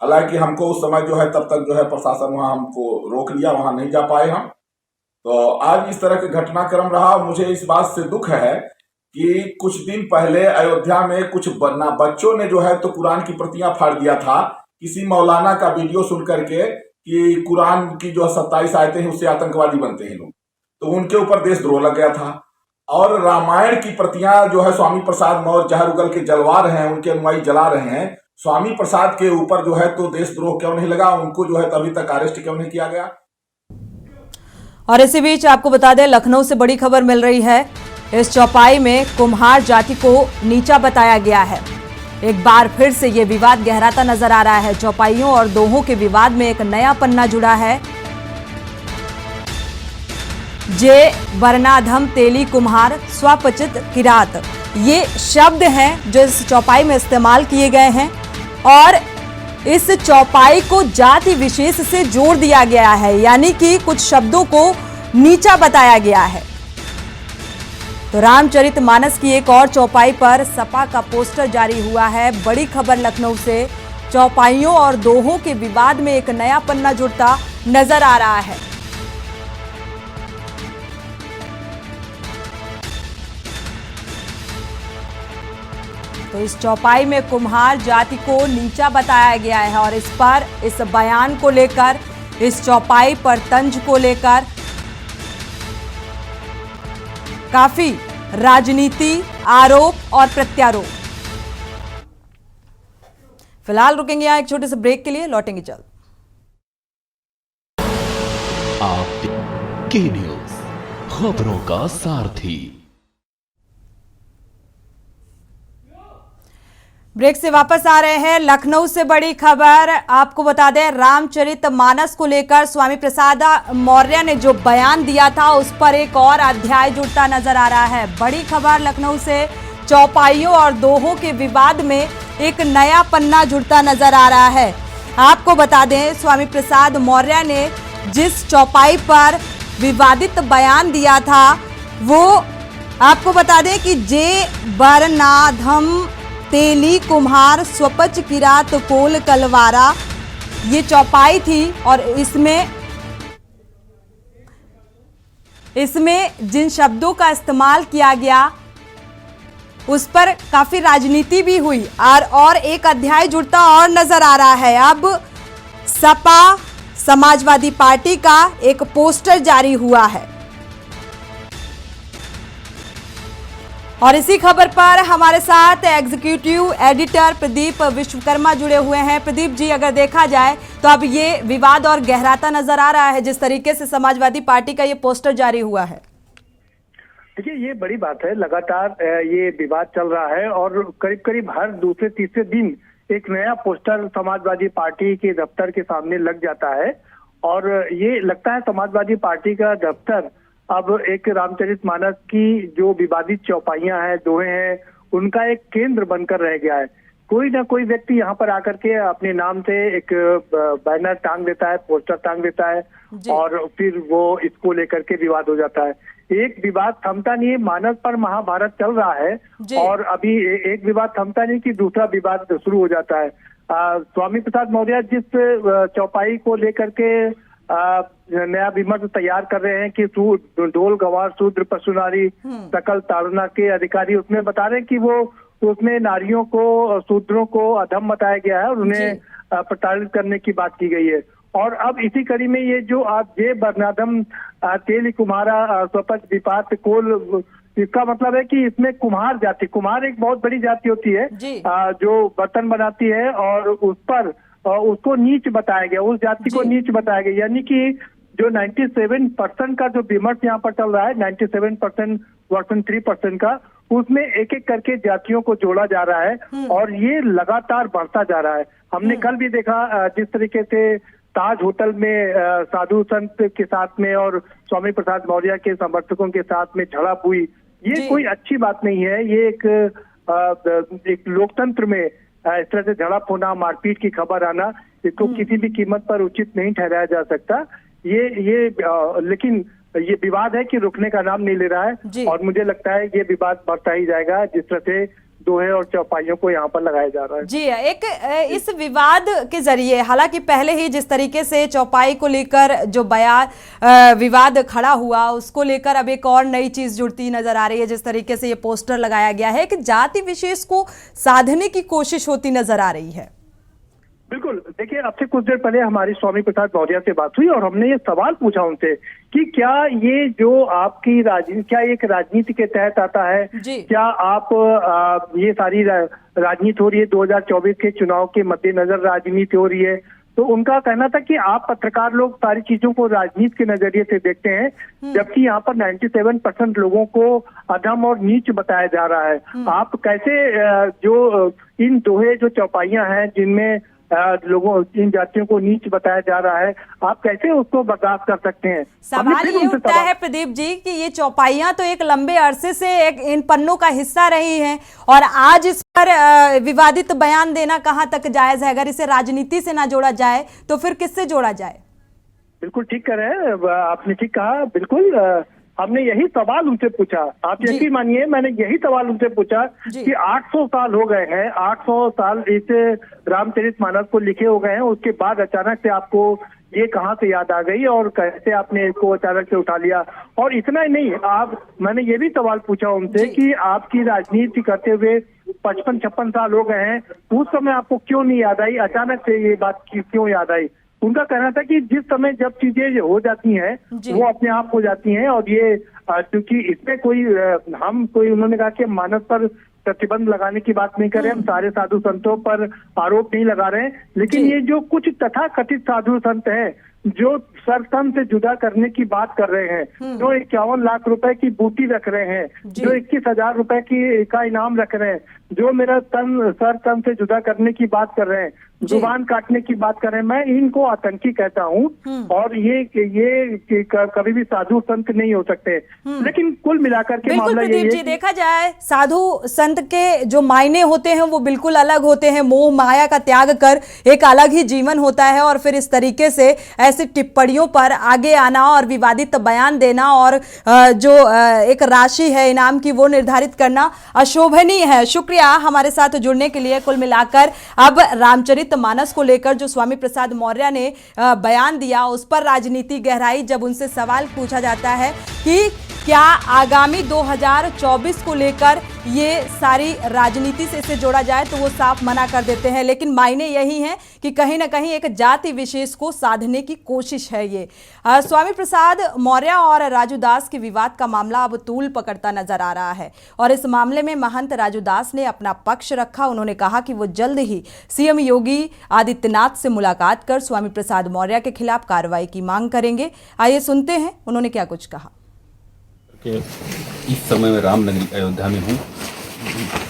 हालांकि हमको उस समय जो है तब तक जो है प्रशासन वहां हमको रोक लिया, वहां नहीं जा पाए हम। तो आज इस तरह के घटनाक्रम रहा। मुझे इस बात से दुख है कि कुछ दिन पहले अयोध्या में कुछ बच्चों ने जो है तो कुरान की प्रतियां फाड़ दिया था, किसी मौलाना का वीडियो सुन करके कि कुरान की जो 27 आयतें हैं उससे आतंकवादी बनते हैं लोग, तो उनके ऊपर देशद्रोह लग गया था। और रामायण की प्रतियां जो है स्वामी प्रसाद मौर्य जहर उगल के जलवा रहे हैं, उनके अनुयायी जला रहे हैं। स्वामी प्रसाद के ऊपर जो है तो देशद्रोह क्यों नहीं लगा, उनको जो है अभी तक अरेस्ट क्यों नहीं किया गया। और इसी बीच आपको बता दें, लखनऊ से बड़ी खबर मिल रही है। इस चौपाई में कुम्हार जाति को नीचा बताया गया है। एक बार फिर से ये विवाद गहराता नजर आ रहा है। चौपाइयों और दोहों के विवाद में एक नया पन्ना जुड़ा है। जे वर्णाधम तेली कुम्हार स्वपचित किरात, ये शब्द हैं जो इस चौपाई में इस्तेमाल किए गए हैं और इस चौपाई को जाति विशेष से जोड़ दिया गया है, यानी कि कुछ शब्दों को नीचा बताया गया है। तो रामचरितमानस की एक और चौपाई पर सपा का पोस्टर जारी हुआ है। बड़ी खबर लखनऊ से, चौपाइयों और दोहों के विवाद में एक नया पन्ना जुड़ता नजर आ रहा है। तो इस चौपाई में कुम्हार जाति को नीचा बताया गया है और इस पर, इस बयान को लेकर, इस चौपाई पर तंज को लेकर काफी राजनीति, आरोप और प्रत्यारोप। फिलहाल रुकेंगे यहां एक छोटे से ब्रेक के लिए, लौटेंगे जल्द। आप के न्यूज़, खबरों का सारथी। ब्रेक से वापस आ रहे हैं। लखनऊ से बड़ी खबर आपको बता दें, रामचरितमानस को लेकर स्वामी प्रसाद मौर्य ने जो बयान दिया था उस पर एक और अध्याय जुड़ता नजर आ रहा है। बड़ी खबर लखनऊ से, चौपाइयों और दोहों के विवाद में एक नया पन्ना जुड़ता नजर आ रहा है। आपको बता दें, स्वामी प्रसाद मौर्य ने जिस चौपाई पर विवादित बयान दिया था वो आपको बता दें कि जे वर्णाधम तेली कुम्हार स्वपच किरात कोल कलवारा, ये चौपाई थी और इसमें जिन शब्दों का इस्तेमाल किया गया उस पर काफी राजनीति भी हुई और एक अध्याय जुड़ता और नजर आ रहा है। अब सपा समाजवादी पार्टी का एक पोस्टर जारी हुआ है और इसी खबर पर हमारे साथ एग्जीक्यूटिव एडिटर प्रदीप विश्वकर्मा जुड़े हुए हैं। प्रदीप जी, अगर देखा जाए तो अब ये विवाद और गहराता नजर आ रहा है जिस तरीके से समाजवादी पार्टी का ये पोस्टर जारी हुआ है। देखिए, ये बड़ी बात है, लगातार ये विवाद चल रहा है और करीब करीब हर दूसरे तीसरे दिन एक नया पोस्टर समाजवादी पार्टी के दफ्तर के सामने लग जाता है और ये लगता है समाजवादी पार्टी का दफ्तर अब एक रामचरितमानस की जो विवादित चौपाइयां हैं, दोहे हैं, उनका एक केंद्र बनकर रह गया है। कोई ना कोई व्यक्ति यहाँ पर आकर के अपने नाम से एक बैनर टांग देता है, पोस्टर टांग देता है और फिर वो इसको लेकर के विवाद हो जाता है। एक विवाद थमता नहीं है, मानस पर महाभारत चल रहा है और अभी एक विवाद थमता नहीं कि दूसरा विवाद शुरू हो जाता है। स्वामी प्रसाद मौर्य जिस चौपाई को लेकर के नया विमर्श तैयार कर रहे हैं कि ढोल गवार शूद्र पशु नारी सकल ताड़ना के अधिकारी, उसमें बता रहे हैं कि वो उसमें नारियों को, शूद्रों को अधम बताया गया है और उन्हें प्रताड़ित करने की बात की गई है। और अब इसी कड़ी में ये जो आप जे वर्णाधम तेली कुम्हारा स्वपच विपात कोल, इसका मतलब है कि इसमें कुम्हार जाति, कुम्हार एक बहुत बड़ी जाति होती है जो बर्तन बनाती है और उस पर उसको नीच बताया गया, उस जाति को नीच बताया गया। यानी कि जो 97% का जो विमर्श यहाँ पर चल रहा है, 97% वर्सन 3% का, उसमें एक एक करके जातियों को जोड़ा जा रहा है और ये लगातार बढ़ता जा रहा है। हमने कल भी देखा जिस तरीके से ताज होटल में साधु संत के साथ में और स्वामी प्रसाद मौर्य के समर्थकों के साथ में झड़प हुई, ये कोई अच्छी बात नहीं है। ये एक लोकतंत्र में इस तरह से झड़प होना, मारपीट की खबर आना, इसको किसी भी कीमत पर उचित नहीं ठहराया जा सकता। ये लेकिन ये विवाद है कि रुकने का नाम नहीं ले रहा है और मुझे लगता है ये विवाद बढ़ता ही जाएगा जिस तरह से दोहे और चौपाइयों को यहाँ पर लगाया जा रहा है। जी, एक इस विवाद के जरिए, हालांकि पहले ही जिस तरीके से चौपाई को लेकर जो विवाद खड़ा हुआ, उसको लेकर अब एक और नई चीज जुड़ती नजर आ रही है। जिस तरीके से ये पोस्टर लगाया गया है कि जाति विशेष को साधने की कोशिश होती नजर आ रही है। बिल्कुल, देखिए, अब से कुछ देर पहले हमारी स्वामी प्रसाद मौर्य से बात हुई और हमने ये सवाल पूछा उनसे कि क्या ये जो आपकी राजनीति, क्या एक राजनीति के तहत आता है? क्या आप ये सारी राजनीति हो रही है 2024 के चुनाव के मद्देनजर राजनीति हो रही है? तो उनका कहना था कि आप पत्रकार लोग सारी चीजों को राजनीति के नजरिए से देखते हैं, जबकि यहाँ पर 97% लोगों को अधम और नीच बताया जा रहा है। आप कैसे जो इन दोहे जो चौपाइयां हैं जिनमें लोगों, इन जातियों को नीच बताया जा रहा है, आप कैसे उसको बर्दाश्त कर सकते हैं? सवाल ये उठता है प्रदीप जी कि ये चौपाइयां तो एक लंबे अरसे से एक इन पन्नों का हिस्सा रही हैं और आज इस पर विवादित बयान देना कहां तक जायज है? अगर इसे राजनीति से ना जोड़ा जाए तो फिर किससे जोड़ा जाए? बिल्कुल ठीक कह रहे हैं, आपने ठीक कहा। बिल्कुल, हमने यही सवाल उनसे पूछा। आप यकीन मानिए, मैंने यही सवाल उनसे पूछा कि 800 साल हो गए हैं, 800 साल इस रामचरितमानस को लिखे हो गए हैं, उसके बाद अचानक से आपको ये कहाँ से याद आ गई और कैसे आपने इसको अचानक से उठा लिया? और इतना ही नहीं, मैंने ये भी सवाल पूछा उनसे कि आपकी राजनीति करते हुए 55-56 साल हो गए हैं, उस समय आपको क्यों नहीं याद आई? अचानक से ये बात क्यों याद आई? उनका कहना था कि जिस समय जब चीजें हो जाती हैं वो अपने आप हो जाती हैं और ये क्योंकि इसमें कोई उन्होंने कहा कि मानस पर प्रतिबंध लगाने की बात नहीं कर रहे, हम सारे साधु संतों पर आरोप नहीं लगा रहे हैं, लेकिन ये जो कुछ तथाकथित साधु संत हैं जो सरतन से जुदा करने की बात कर रहे हैं, जो 51 लाख रुपए की बूटी रख रहे हैं, जो 21,000 रुपए का इनाम रख रहे हैं, जो मेरा सर तन से जुदा करने की बात कर रहे हैं, जुबान काटने की बात कर रहे हैं, मैं इनको आतंकी कहता हूँ और ये कभी भी साधु संत नहीं हो सकते। लेकिन कुल मिलाकर के मामला ये है, देखा जाए साधु संत के जो मायने होते हैं वो बिल्कुल अलग होते हैं। मोह माया का त्याग कर एक अलग ही जीवन होता है और फिर इस तरीके से ऐसी टिप्पणियों पर आगे आना और विवादित बयान देना और जो एक राशि है इनाम की वो निर्धारित करना अशोभनीय है। शुक्रिया हमारे साथ जुड़ने के लिए। कुल मिलाकर अब रामचरितमानस को लेकर जो स्वामी प्रसाद मौर्य ने बयान दिया उस पर राजनीति गहराई। जब उनसे सवाल पूछा जाता है कि क्या आगामी 2024 को लेकर ये सारी राजनीति से इसे जोड़ा जाए तो वो साफ मना कर देते हैं, लेकिन मायने यही हैं कि कहीं ना कहीं एक जाति विशेष को साधने की कोशिश है ये। स्वामी प्रसाद मौर्य और राजू दास के विवाद का मामला अब तूल पकड़ता नजर आ रहा है और इस मामले में महंत राजू दास ने अपना पक्ष रखा। उन्होंने कहा कि वो जल्द ही सीएम योगी आदित्यनाथ से मुलाकात कर स्वामी प्रसाद मौर्य के खिलाफ कार्रवाई की मांग करेंगे। आइए सुनते हैं उन्होंने क्या कुछ कहा। कि इस समय मैं रामनगरी अयोध्या में हूँ,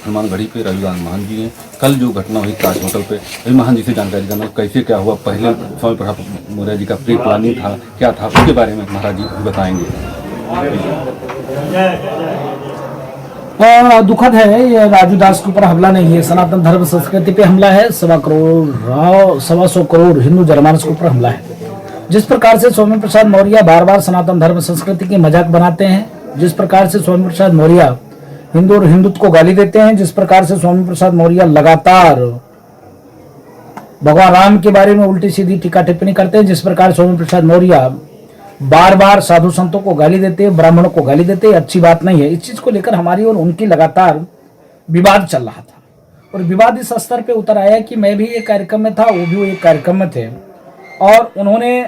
हनुमानगढ़ी पे रविदास महान जी हैं। कल जो घटना हुई ताज होटल पे, रवि महान जी से जानकारी करना कैसे क्या हुआ, पहले स्वामी प्रसाद मौर्य जी का प्री प्लानिंग था, क्या था, उसके बारे में महाराज जी बताएंगे। दुखद है, ये राजू दास के ऊपर हमला नहीं है, सनातन धर्म संस्कृति पे हमला है। 1.25 करोड़ हिंदू जनमानस के ऊपर हमला है। जिस प्रकार से स्वामी प्रसाद मौर्य बार बार सनातन धर्म संस्कृति की मजाक बनाते हैं, जिस प्रकार से स्वामी प्रसाद मौर्य हिंदू और हिंदुत्व को गाली देते हैं, जिस प्रकार से स्वामी प्रसाद मौर्य लगातार भगवान राम के बारे में उल्टी सीधी टीका टिप्पणी करते हैं, जिस प्रकार स्वामी प्रसाद मौर्य बार बार साधु संतों को गाली देते हैं, ब्राह्मणों को गाली देते हैं, अच्छी बात नहीं है। इस चीज को लेकर हमारी और उनकी लगातार विवाद चल रहा था और विवाद इस स्तर पे उतर आया कि मैं भी एक कार्यक्रम में था, वो भी एक कार्यक्रम में थे और उन्होंने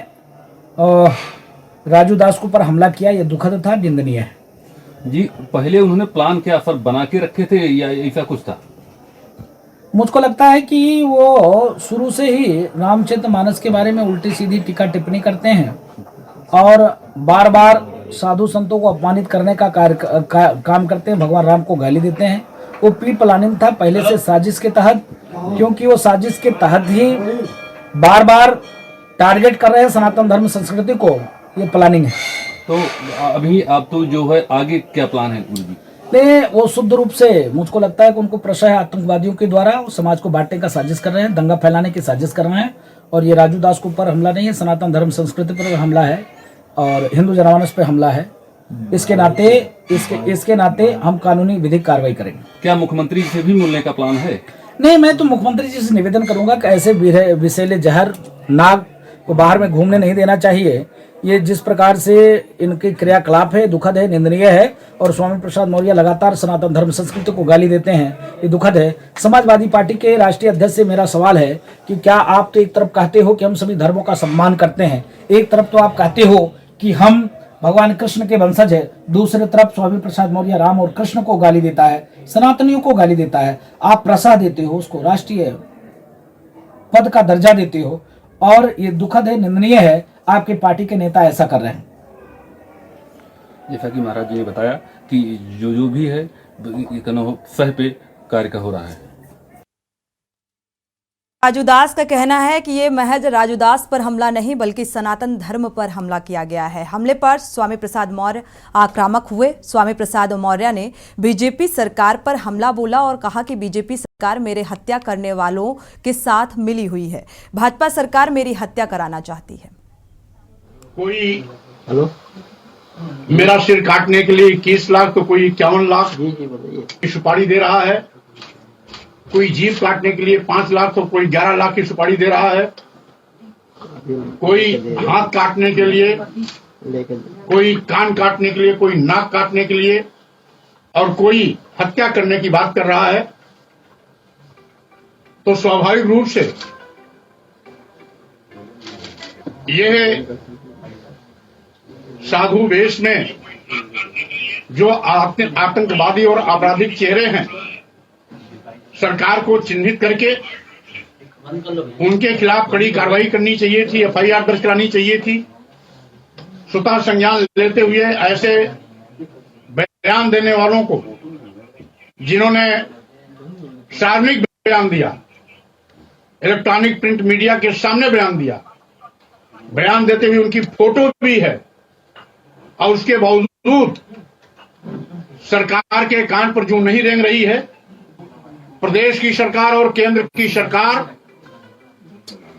राजू दास के ऊपर हमला किया। यह दुखद था, निंदनीय है। जी, पहले उन्होंने प्लान क्या सब बना के रखे थे या ऐसा कुछ था? मुझको लगता है कि वो शुरू से ही रामचरितमानस के बारे में उल्टी सीधी टीका टिप्पणी करते हैं और बार बार साधु संतों को अपमानित करने का काम करते हैं, भगवान राम को गाली देते हैं। वो प्री प्लानिंग था पहले से, साजिश के तहत, क्योंकि वो साजिश के तहत ही बार बार टारगेट कर रहे हैं सनातन धर्म संस्कृति को, ये प्लानिंग है। तो अभी आप तो जो है आगे क्या प्लान है गुरु जी? नहीं, वो शुद्ध रूप से मुझको लगता है कि उनको प्रशय आतंकवादियों के द्वारा समाज को बांटने का साजिश कर रहे हैं, दंगा फैलाने की साजिश कर रहे हैं और ये राजू दास के ऊपर हमला नहीं है, सनातन धर्म संस्कृति पर हमला है और हिंदू जनमानस पे हमला है। इसके नाते हम कानूनी विधिक कार्रवाई करेंगे। क्या मुख्यमंत्री से भी मिलने का प्लान है? नहीं, मैं तो मुख्यमंत्री जी से निवेदन करूंगा कि ऐसे विषैले जहर नाग को बाहर में घूमने नहीं देना चाहिए। ये जिस प्रकार से इनके क्रियाकलाप है दुखद है, निंदनीय है। और स्वामी प्रसाद मौर्य लगातार सनातन धर्म संस्कृति को गाली देते हैं, ये दुखद है। समाजवादी पार्टी के राष्ट्रीय अध्यक्ष से मेरा सवाल है कि क्या आप तो एक तरफ कहते हो कि हम सभी धर्मों का सम्मान करते हैं, एक तरफ तो आप कहते हो कि हम भगवान कृष्ण के वंशज है, दूसरी तरफ स्वामी प्रसाद मौर्य राम और कृष्ण को गाली देता है, सनातनियों को गाली देता है। आप प्रसाद देते हो, उसको राष्ट्रीय पद का दर्जा देते हो, और ये दुखद है, निंदनीय है। आपके पार्टी के नेता ऐसा कर रहे हैं। जैसा कि महाराज जी ने बताया कि जो भी है सह पे कार्य का हो रहा है। राजू दास का कहना है कि ये महज राजू दास पर हमला नहीं बल्कि सनातन धर्म पर हमला किया गया है। हमले पर स्वामी प्रसाद मौर्य आक्रामक हुए। स्वामी प्रसाद मौर्य ने बीजेपी सरकार पर हमला बोला और कहा कि बीजेपी सरकार मेरे हत्या करने वालों के साथ मिली हुई है। भाजपा सरकार मेरी हत्या कराना चाहती है। कोई मेरा सिर काटने के लिए 21 लाख तो कोई 51 लाख की सुपारी दे रहा है। कोई जीभ काटने के लिए 5 लाख तो कोई 11 लाख की सुपारी दे रहा है। कोई हाथ काटने के लिए, कोई कान काटने के लिए, कोई नाक काटने के लिए, और कोई हत्या करने की बात कर रहा है। तो स्वाभाविक रूप से यह साधु वेश में जो आतंकवादी और आपराधिक चेहरे हैं, सरकार को चिन्हित करके उनके खिलाफ कड़ी कार्रवाई करनी चाहिए थी, एफआईआर दर्ज करानी चाहिए थी। स्वतः संज्ञान लेते हुए ऐसे बयान देने वालों को, जिन्होंने सार्वजनिक बयान दिया, इलेक्ट्रॉनिक प्रिंट मीडिया के सामने बयान दिया, बयान देते हुए उनकी फोटो भी है, और उसके बावजूद सरकार के कान पर जूं नहीं रेंग रही है। प्रदेश की सरकार और केंद्र की सरकार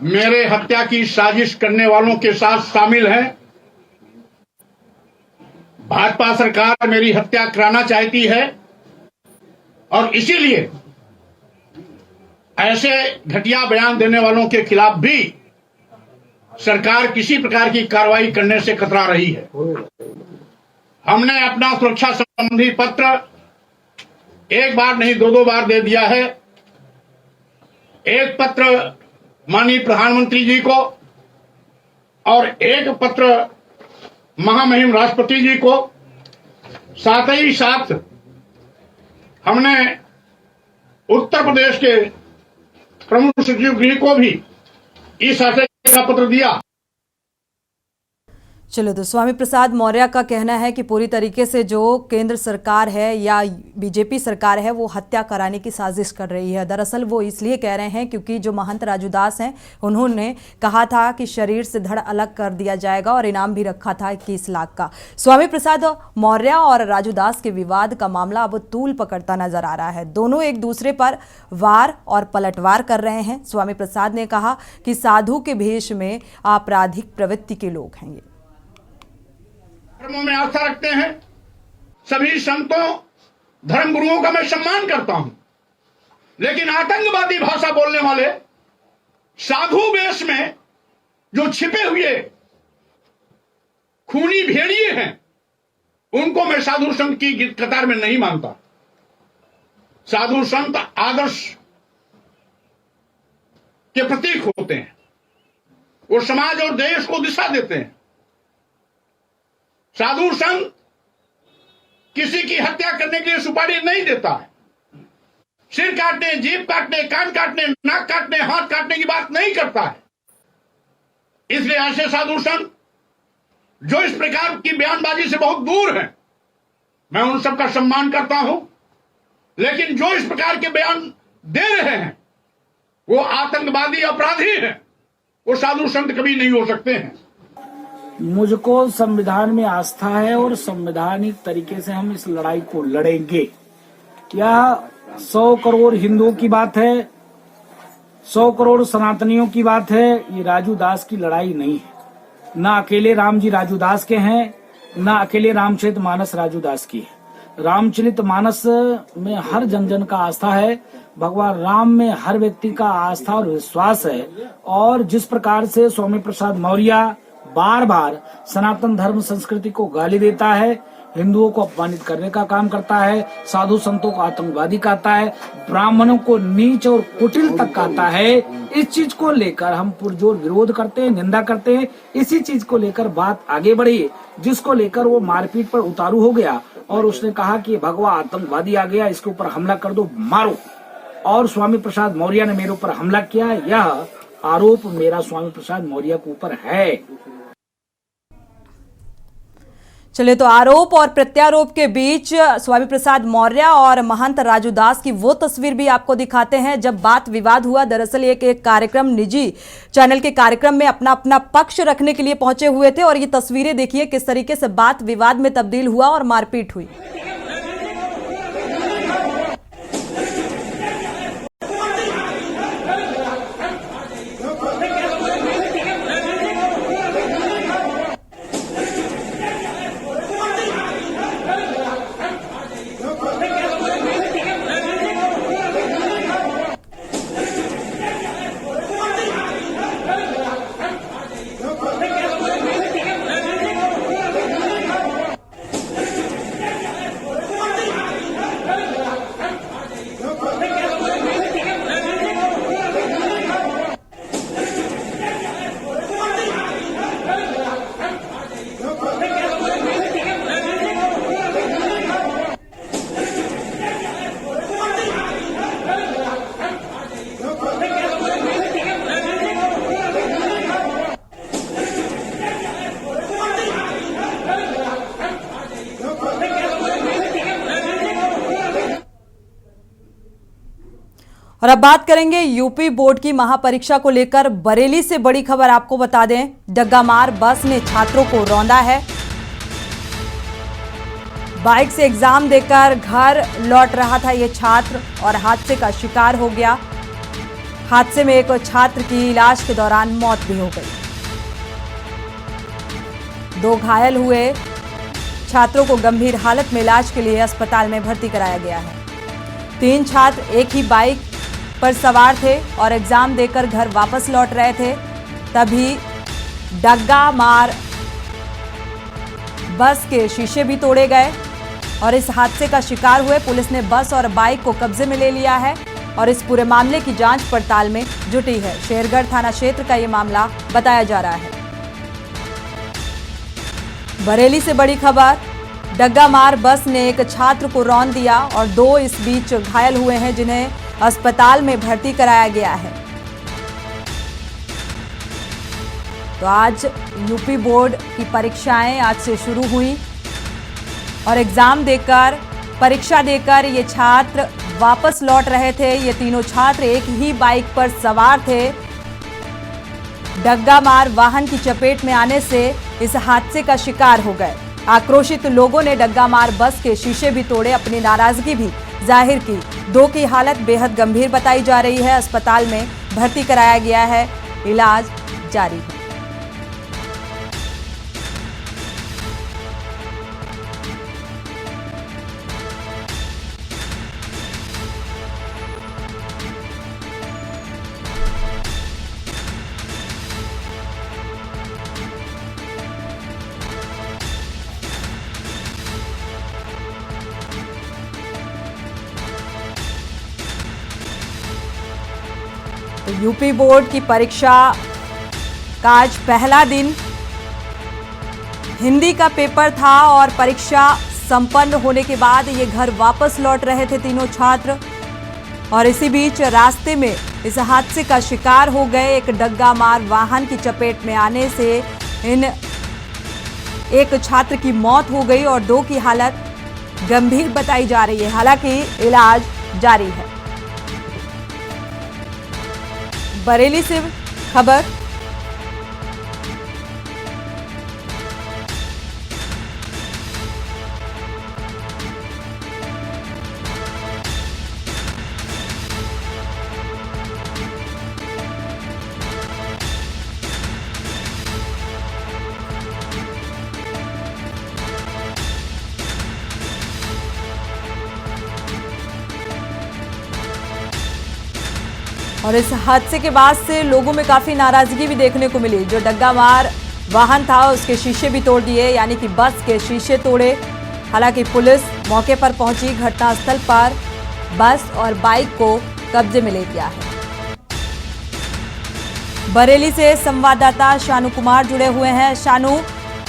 मेरे हत्या की साजिश करने वालों के साथ शामिल है। भाजपा सरकार मेरी हत्या कराना चाहती है, और इसीलिए ऐसे घटिया बयान देने वालों के खिलाफ भी सरकार किसी प्रकार की कार्रवाई करने से कतरा रही है। हमने अपना सुरक्षा संबंधी पत्र एक बार नहीं 2 बार दे दिया है। एक पत्र माननीय प्रधानमंत्री जी को और एक पत्र महामहिम राष्ट्रपति जी को, साथ ही साथ हमने उत्तर प्रदेश के प्रमुख सचिव गृह को भी इस आशय का पत्र दिया। चलो, तो स्वामी प्रसाद मौर्य का कहना है कि पूरी तरीके से जो केंद्र सरकार है या बीजेपी सरकार है वो हत्या कराने की साजिश कर रही है। दरअसल वो इसलिए कह रहे हैं क्योंकि जो महंत राजू दास हैं उन्होंने कहा था कि शरीर से धड़ अलग कर दिया जाएगा और इनाम भी रखा था 21 लाख का। स्वामी प्रसाद मौर्य और राजू दास के विवाद का मामला अब तूल पकड़ता नजर आ रहा है। दोनों एक दूसरे पर वार और पलटवार कर रहे हैं। स्वामी प्रसाद ने कहा कि साधु के भेष में आपराधिक प्रवृत्ति के लोग हैं। ये धर्मों में आस्था रखते हैं, सभी संतों धर्म गुरुओं का मैं सम्मान करता हूं, लेकिन आतंकवादी भाषा बोलने वाले साधु वेश में जो छिपे हुए खूनी भेड़िए हैं, उनको मैं साधु संत की कतार में नहीं मानता। साधु संत आदर्श के प्रतीक होते हैं, वो समाज और देश को दिशा देते हैं। साधु संत किसी की हत्या करने के लिए सुपारी नहीं देता है। सिर काटने, जीभ काटने, कान काटने, नाक काटने, हाथ काटने की बात नहीं करता है। इसलिए ऐसे साधु संत जो इस प्रकार की बयानबाजी से बहुत दूर हैं, मैं उन सबका सम्मान करता हूं, लेकिन जो इस प्रकार के बयान दे रहे हैं वो आतंकवादी अपराधी हैं, वो साधु संत कभी नहीं हो सकते हैं। मुझको संविधान में आस्था है और संवैधानिक तरीके से हम इस लड़ाई को लड़ेंगे। यह 100 करोड़ हिंदुओं की बात है, 100 करोड़ सनातनियों की बात है। ये राजू दास की लड़ाई नहीं है। ना अकेले राम जी राजू दास के हैं, ना अकेले रामचरित मानस राजू दास की है। रामचरित मानस में हर जन जन का आस्था है, भगवान राम में हर व्यक्ति का आस्था और विश्वास है। और जिस प्रकार से स्वामी प्रसाद मौर्य बार बार सनातन धर्म संस्कृति को गाली देता है, हिंदुओं को अपमानित करने का काम करता है, साधु संतों को आतंकवादी कहता है, ब्राह्मणों को नीच और कुटिल तक कहता है, इस चीज को लेकर हम पुरजोर विरोध करते हैं, निंदा करते हैं। इसी चीज को लेकर बात आगे बढ़ी, जिसको लेकर वो मारपीट पर उतारू हो गया और उसने कहा कि भगवा आतंकवादी आ गया, इसके ऊपर हमला कर दो, मारो। और स्वामी प्रसाद मौर्य ने मेरे ऊपर हमला किया, यह आरोप मेरा स्वामी प्रसाद मौर्य के ऊपर है। चलिए, तो आरोप और प्रत्यारोप के बीच स्वामी प्रसाद मौर्य और महंत राजू दास की वो तस्वीर भी आपको दिखाते हैं जब बात विवाद हुआ। दरअसल एक कार्यक्रम, निजी चैनल के कार्यक्रम में अपना अपना पक्ष रखने के लिए पहुंचे हुए थे और ये तस्वीरें देखिए किस तरीके से बात विवाद में तब्दील हुआ और मारपीट हुई। और अब बात करेंगे यूपी बोर्ड की महापरीक्षा को लेकर। बरेली से बड़ी खबर आपको बता दें, डग्गामार बस ने छात्रों को रौंदा है। बाइक से एग्जाम देकर घर लौट रहा था ये छात्र और हादसे का शिकार हो गया। हादसे में एक छात्र की इलाज के दौरान मौत भी हो गई। 2 घायल हुए छात्रों को गंभीर हालत में इलाज के लिए अस्पताल में भर्ती कराया गया है। 3 छात्र एक ही बाइक पर सवार थे और एग्जाम देकर घर वापस लौट रहे थे, तभी डग्गामार बस के शीशे भी तोड़े गए और इस हादसे का शिकार हुए। पुलिस ने बस और बाइक को कब्जे में ले लिया है और इस पूरे मामले की जांच पड़ताल में जुटी है। शेरगढ़ थाना क्षेत्र का ये मामला बताया जा रहा है। बरेली से बड़ी खबर, डग्गामार बस ने एक छात्र को रौंद दिया और 2 इस बीच घायल हुए हैं जिन्हें अस्पताल में भर्ती कराया गया है। तो आज यूपी बोर्ड की परीक्षाएं आज से शुरू हुई और एग्जाम देकर, परीक्षा देकर ये छात्र वापस लौट रहे थे। ये तीनों छात्र एक ही बाइक पर सवार थे। डग्गामार वाहन की चपेट में आने से इस हादसे का शिकार हो गए। आक्रोशित लोगों ने डग्गामार बस के शीशे भी तोड़े, अपनी नाराजगी भी जाहिर की। 2 की हालत बेहद गंभीर बताई जा रही है। अस्पताल में भर्ती कराया गया है, इलाज जारी है। यूपी बोर्ड की परीक्षा का आज पहला दिन हिंदी का पेपर था और परीक्षा संपन्न होने के बाद ये घर वापस लौट रहे थे तीनों छात्र और इसी बीच रास्ते में इस हादसे का शिकार हो गए। एक डग्गामार वाहन की चपेट में आने से एक छात्र की मौत हो गई और 2 की हालत गंभीर बताई जा रही है। हालांकि इलाज जारी है। बरेली से खबर, और इस हादसे के बाद से लोगों में काफी नाराजगी भी देखने को मिली। जो डग्गा मार वाहन था उसके शीशे भी तोड़ दिए, यानी कि बस के शीशे तोड़े। हालांकि पुलिस मौके पर पहुंची, घटनास्थल पर बस और बाइक को कब्जे में ले लिया है। बरेली से संवाददाता शानू कुमार जुड़े हुए हैं। शानू,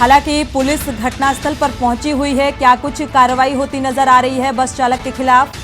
हालांकि पुलिस घटनास्थल पर पहुंची हुई है, क्या कुछ कार्रवाई होती नजर आ रही है बस चालक के खिलाफ?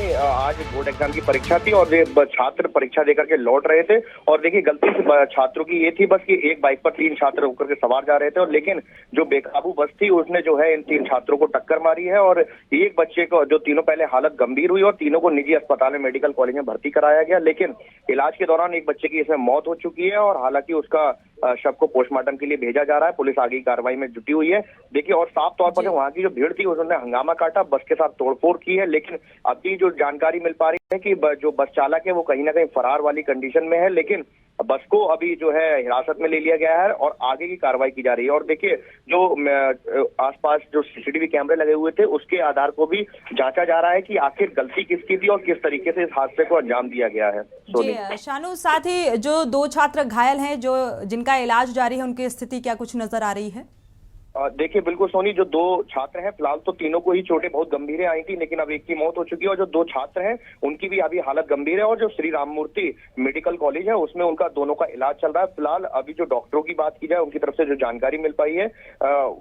आज बोर्ड एग्जाम की परीक्षा थी और छात्र परीक्षा देकर के लौट रहे थे और देखिए गलती से छात्रों की ये थी बस कि एक बाइक पर 3 छात्र होकर के सवार जा रहे थे और लेकिन जो बेकाबू बस थी उसने जो है इन 3 छात्रों को टक्कर मारी है और एक बच्चे को जो तीनों पहले हालत गंभीर हुई और तीनों को निजी अस्पताल में मेडिकल कॉलेज में भर्ती कराया गया, लेकिन इलाज के दौरान एक बच्चे की इसमें मौत हो चुकी है और हालांकि उसका शव को पोस्टमार्टम के लिए भेजा जा रहा है। पुलिस आगे की कार्रवाई में जुटी हुई है। देखिए और साफ तौर पर वहाँ की जो भीड़ थी उसने हंगामा काटा, बस के साथ तोड़फोड़ की है, लेकिन अभी जो जानकारी मिल पा रही है कि जो बस चालक है वो कहीं ना कहीं फरार वाली कंडीशन में है, लेकिन बस को अभी जो है हिरासत में ले लिया गया है और आगे की कार्रवाई की जा रही है। और देखिए जो आसपास जो सीसीटीवी कैमरे लगे हुए थे उसके आधार को भी जांचा जा रहा है कि आखिर गलती किसकी थी और किस तरीके से इस हादसे को अंजाम दिया गया है। जी शानू, साथ ही जो 2 छात्र घायल हैं, जो जिनका इलाज जारी है, उनकी स्थिति क्या कुछ नजर आ रही है? देखिए बिल्कुल सोनी, जो 2 छात्र हैं फिलहाल तो तीनों को ही चोटें बहुत गंभीर आई थी, लेकिन अब एक की मौत हो चुकी है और जो 2 छात्र हैं उनकी भी अभी हालत गंभीर है और जो श्री राममूर्ति मेडिकल कॉलेज है उसमें उनका दोनों का इलाज चल रहा है। फिलहाल अभी जो डॉक्टरों की बात की जाए उनकी तरफ से जो जानकारी मिल पाई है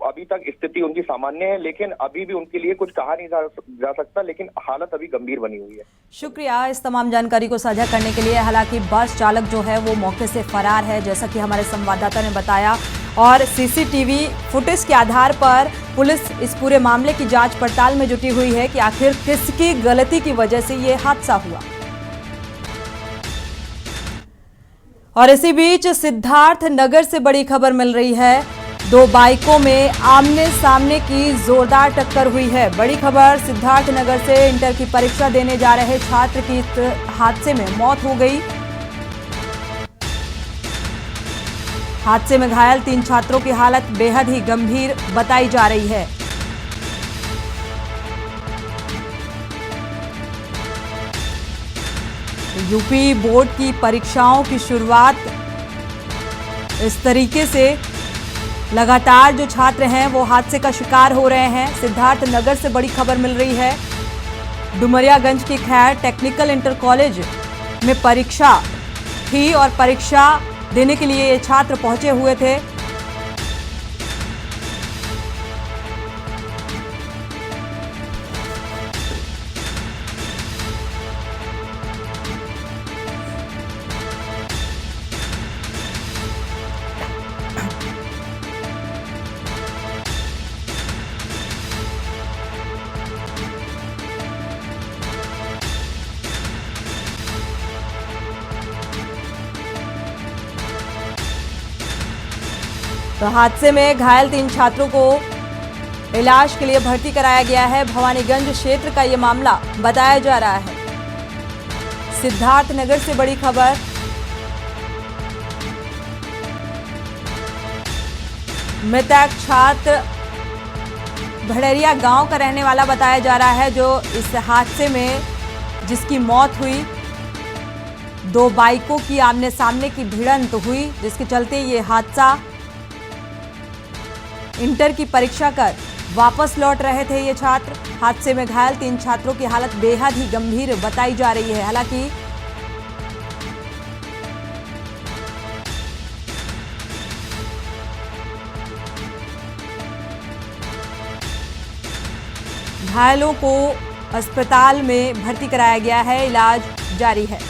अभी तक स्थिति उनकी सामान्य है, लेकिन अभी भी उनके लिए कुछ कहा नहीं जा सकता, लेकिन हालत अभी गंभीर बनी हुई है। शुक्रिया इस तमाम जानकारी को साझा करने के लिए। हालांकि बस चालक जो है वो मौके से फरार है, जैसा कि हमारे संवाददाता ने बताया, और सीसीटीवी फुटेज के आधार पर पुलिस इस पूरे मामले की जांच पड़ताल में जुटी हुई है कि आखिर किसकी गलती की वजह से ये हादसा हुआ। और इसी बीच सिद्धार्थ नगर से बड़ी खबर मिल रही है। 2 बाइकों में आमने सामने की जोरदार टक्कर हुई है। बड़ी खबर सिद्धार्थ नगर से, इंटर की परीक्षा देने जा रहे छात्र की हादसे में मौत हो गई। हादसे में घायल 3 छात्रों की हालत बेहद ही गंभीर बताई जा रही है। यूपी बोर्ड की परीक्षाओं की शुरुआत इस तरीके से लगातार जो छात्र हैं वो हादसे का शिकार हो रहे हैं। सिद्धार्थ नगर से बड़ी खबर मिल रही है। डुमरियागंज की खैर टेक्निकल इंटर कॉलेज में परीक्षा थी और परीक्षा देने के लिए ये छात्र पहुंचे हुए थे। तो हादसे में घायल 3 छात्रों को इलाज के लिए भर्ती कराया गया है। भवानीगंज क्षेत्र का ये मामला बताया जा रहा है। सिद्धार्थ नगर से बड़ी खबर। मृतक छात्र भड़ेरिया गांव का रहने वाला बताया जा रहा है, जो इस हादसे में जिसकी मौत हुई। 2 बाइकों की आमने सामने की भिड़ंत हुई, जिसके चलते ये हादसा। इंटर की परीक्षा कर वापस लौट रहे थे ये छात्र। हादसे में घायल 3 छात्रों की हालत बेहद ही गंभीर बताई जा रही है। हालांकि घायलों को अस्पताल में भर्ती कराया गया है, इलाज जारी है।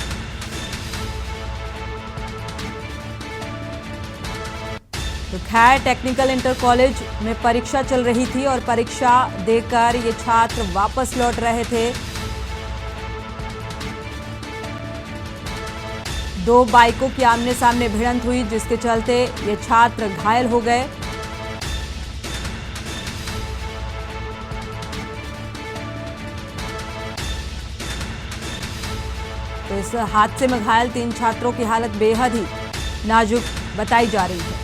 तो खैर टेक्निकल इंटर कॉलेज में परीक्षा चल रही थी और परीक्षा देकर ये छात्र वापस लौट रहे थे। 2 बाइकों की आमने सामने भिड़ंत हुई, जिसके चलते ये छात्र घायल हो गए। तो इस हादसे में घायल 3 छात्रों की हालत बेहद ही नाजुक बताई जा रही है।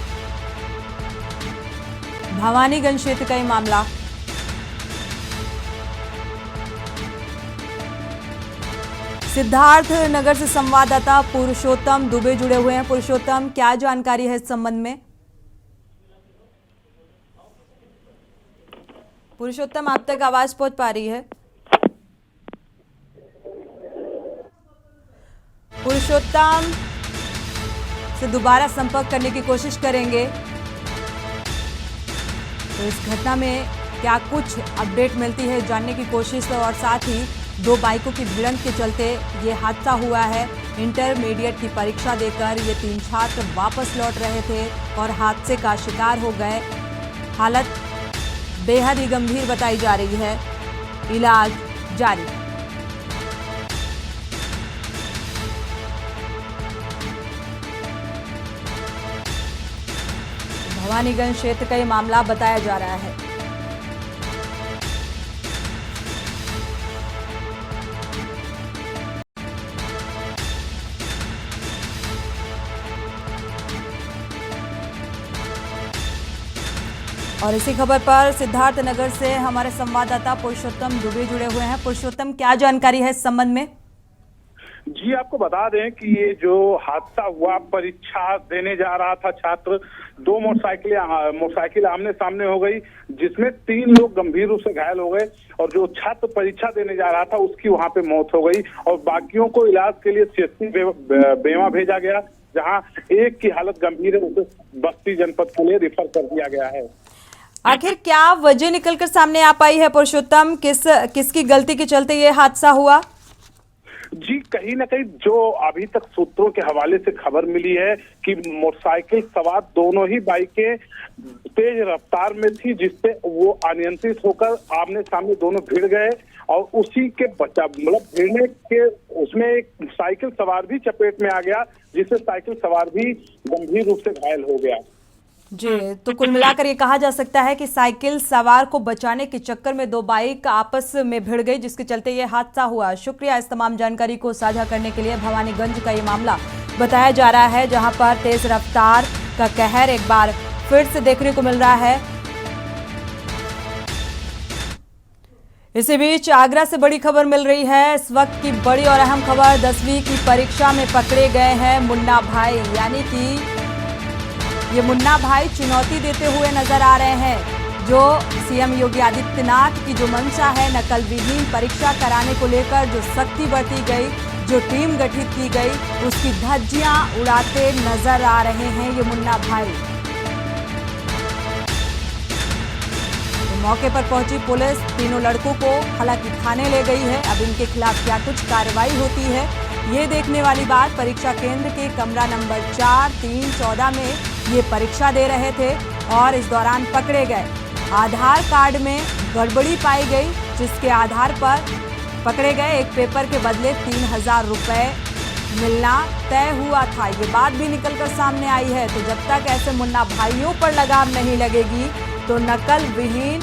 भवानीगंज क्षेत्र का ये मामला। सिद्धार्थ नगर से संवाददाता पुरुषोत्तम दुबे जुड़े हुए हैं। पुरुषोत्तम, क्या जानकारी है इस संबंध में? पुरुषोत्तम, आप तक आवाज पहुंच पा रही है? पुरुषोत्तम से दोबारा संपर्क करने की कोशिश करेंगे। तो इस घटना में क्या कुछ अपडेट मिलती है जानने की कोशिश, और साथ ही दो बाइकों की भिड़ंत के चलते ये हादसा हुआ है। इंटरमीडिएट की परीक्षा देकर ये 3 छात्र वापस लौट रहे थे और हादसे का शिकार हो गए। हालत बेहद ही गंभीर बताई जा रही है, इलाज जारी। भवानीगंज क्षेत्र का ये मामला बताया जा रहा है। और इसी खबर पर सिद्धार्थ नगर से हमारे संवाददाता पुरुषोत्तम दुबे जुड़े हुए हैं। पुरुषोत्तम, क्या जानकारी है इस संबंध में? जी, आपको बता दें कि ये जो हादसा हुआ, परीक्षा देने जा रहा था छात्र, 2 मोटरसाइकिल आमने सामने हो गई, जिसमें 3 लोग गंभीर रूप से घायल हो गए और जो छात्र परीक्षा देने जा रहा था उसकी वहां पे मौत हो गई और बाकियों को इलाज के लिए सीएचसी बेवा भेजा गया, जहां एक की हालत गंभीर है, उसे बस्ती जनपद के लिए रिफर कर दिया गया है। आखिर क्या वजह निकलकर सामने आ पाई है पुरुषोत्तम? किसकी गलती के चलते ये हादसा हुआ? जी, कहीं ना कहीं जो अभी तक सूत्रों के हवाले से खबर मिली है कि मोटरसाइकिल सवार दोनों ही बाइकें तेज रफ्तार में थी, जिससे वो अनियंत्रित होकर आमने सामने दोनों भिड़ गए और उसी के भिड़ने के उसमें एक साइकिल सवार भी चपेट में आ गया, जिससे साइकिल सवार भी गंभीर रूप से घायल हो गया। जी, तो कुल मिलाकर ये कहा जा सकता है कि साइकिल सवार को बचाने के चक्कर में 2 बाइक आपस में भिड़ गई, जिसके चलते ये हादसा हुआ। शुक्रिया इस तमाम जानकारी को साझा करने के लिए। भवानीगंज का ये मामला बताया जा रहा है, जहां पर तेज रफ्तार का कहर एक बार फिर से देखने को मिल रहा है। इसी बीच आगरा से बड़ी खबर मिल रही है। इस वक्त की बड़ी और अहम खबर, 10वीं की परीक्षा में पकड़े गए हैं मुन्ना भाई। यानी कि ये मुन्ना भाई चुनौती देते हुए नजर आ रहे हैं। जो सीएम योगी आदित्यनाथ की जो मंशा है, नकल विहीन परीक्षा कराने को लेकर जो सख्ती बरती गई, जो टीम गठित की गई, उसकी धज्जियां उड़ाते नजर आ रहे हैं ये मुन्ना भाई। तो मौके पर पहुंची पुलिस तीनों लड़कों को हालांकि थाने ले गई है। अब इनके खिलाफ क्या कुछ कार्रवाई होती है, ये देखने वाली बात। परीक्षा केंद्र के कमरा नंबर 4-3-14 में ये परीक्षा दे रहे थे और इस दौरान पकड़े गए। आधार कार्ड में गड़बड़ी पाई गई, जिसके आधार पर पकड़े गए। एक पेपर के बदले 3000 रुपए मिलना तय हुआ था, ये बात भी निकलकर सामने आई है। तो जब तक ऐसे मुन्ना भाइयों पर लगाम नहीं लगेगी तो नकल विहीन।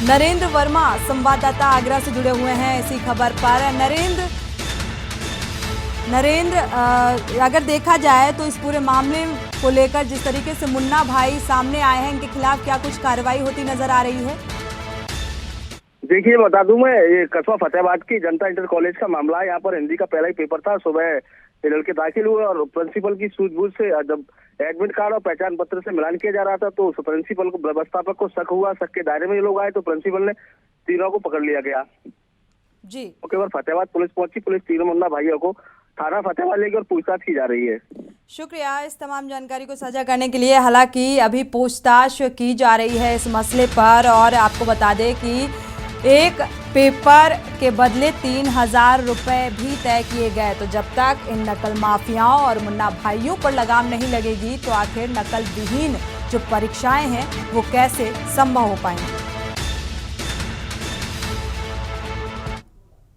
नरेंद्र वर्मा संवाददाता आगरा से जुड़े हुए हैं इसी खबर पर। नरेंद्र, अगर देखा जाए तो इस पूरे मामले को लेकर जिस तरीके से मुन्ना भाई सामने आए हैं, इनके खिलाफ क्या कुछ कार्रवाई होती नजर आ रही है? देखिए, बता दूं मैं, ये कस्बा फतेहाबाद की जनता इंटर कॉलेज का मामला है। यहाँ पर हिंदी का पहला ही पेपर था। सुबह ये लड़के दाखिल हुए और प्रिंसिपल की सूझबूझ से जब एडमिट कार्ड और पहचान पत्र से मिलान किया जा रहा था तो प्रिंसिपल को, व्यवस्थापक को शक हुआ। शक के दायरे में ये लोग आए तो प्रिंसिपल ने तीनों को पकड़ लिया गया। जी, ओके, और फतेहाबाद पुलिस पहुंची। पुलिस तीनों मुन्ना भाइयों को थाना फतेहाबाद लेकर पूछताछ की जा रही है। शुक्रिया इस तमाम जानकारी को साझा करने के लिए। हालांकि अभी पूछताछ की जा रही है इस मसले पर, और आपको बता दें कि एक पेपर के बदले 3000 रुपए भी तय किए गए। तो जब तक इन नकल माफियाओं और मुन्ना भाइयों पर लगाम नहीं लगेगी तो आखिर नकल विहीन जो परीक्षाएं हैं वो कैसे संभव हो पाएंगी।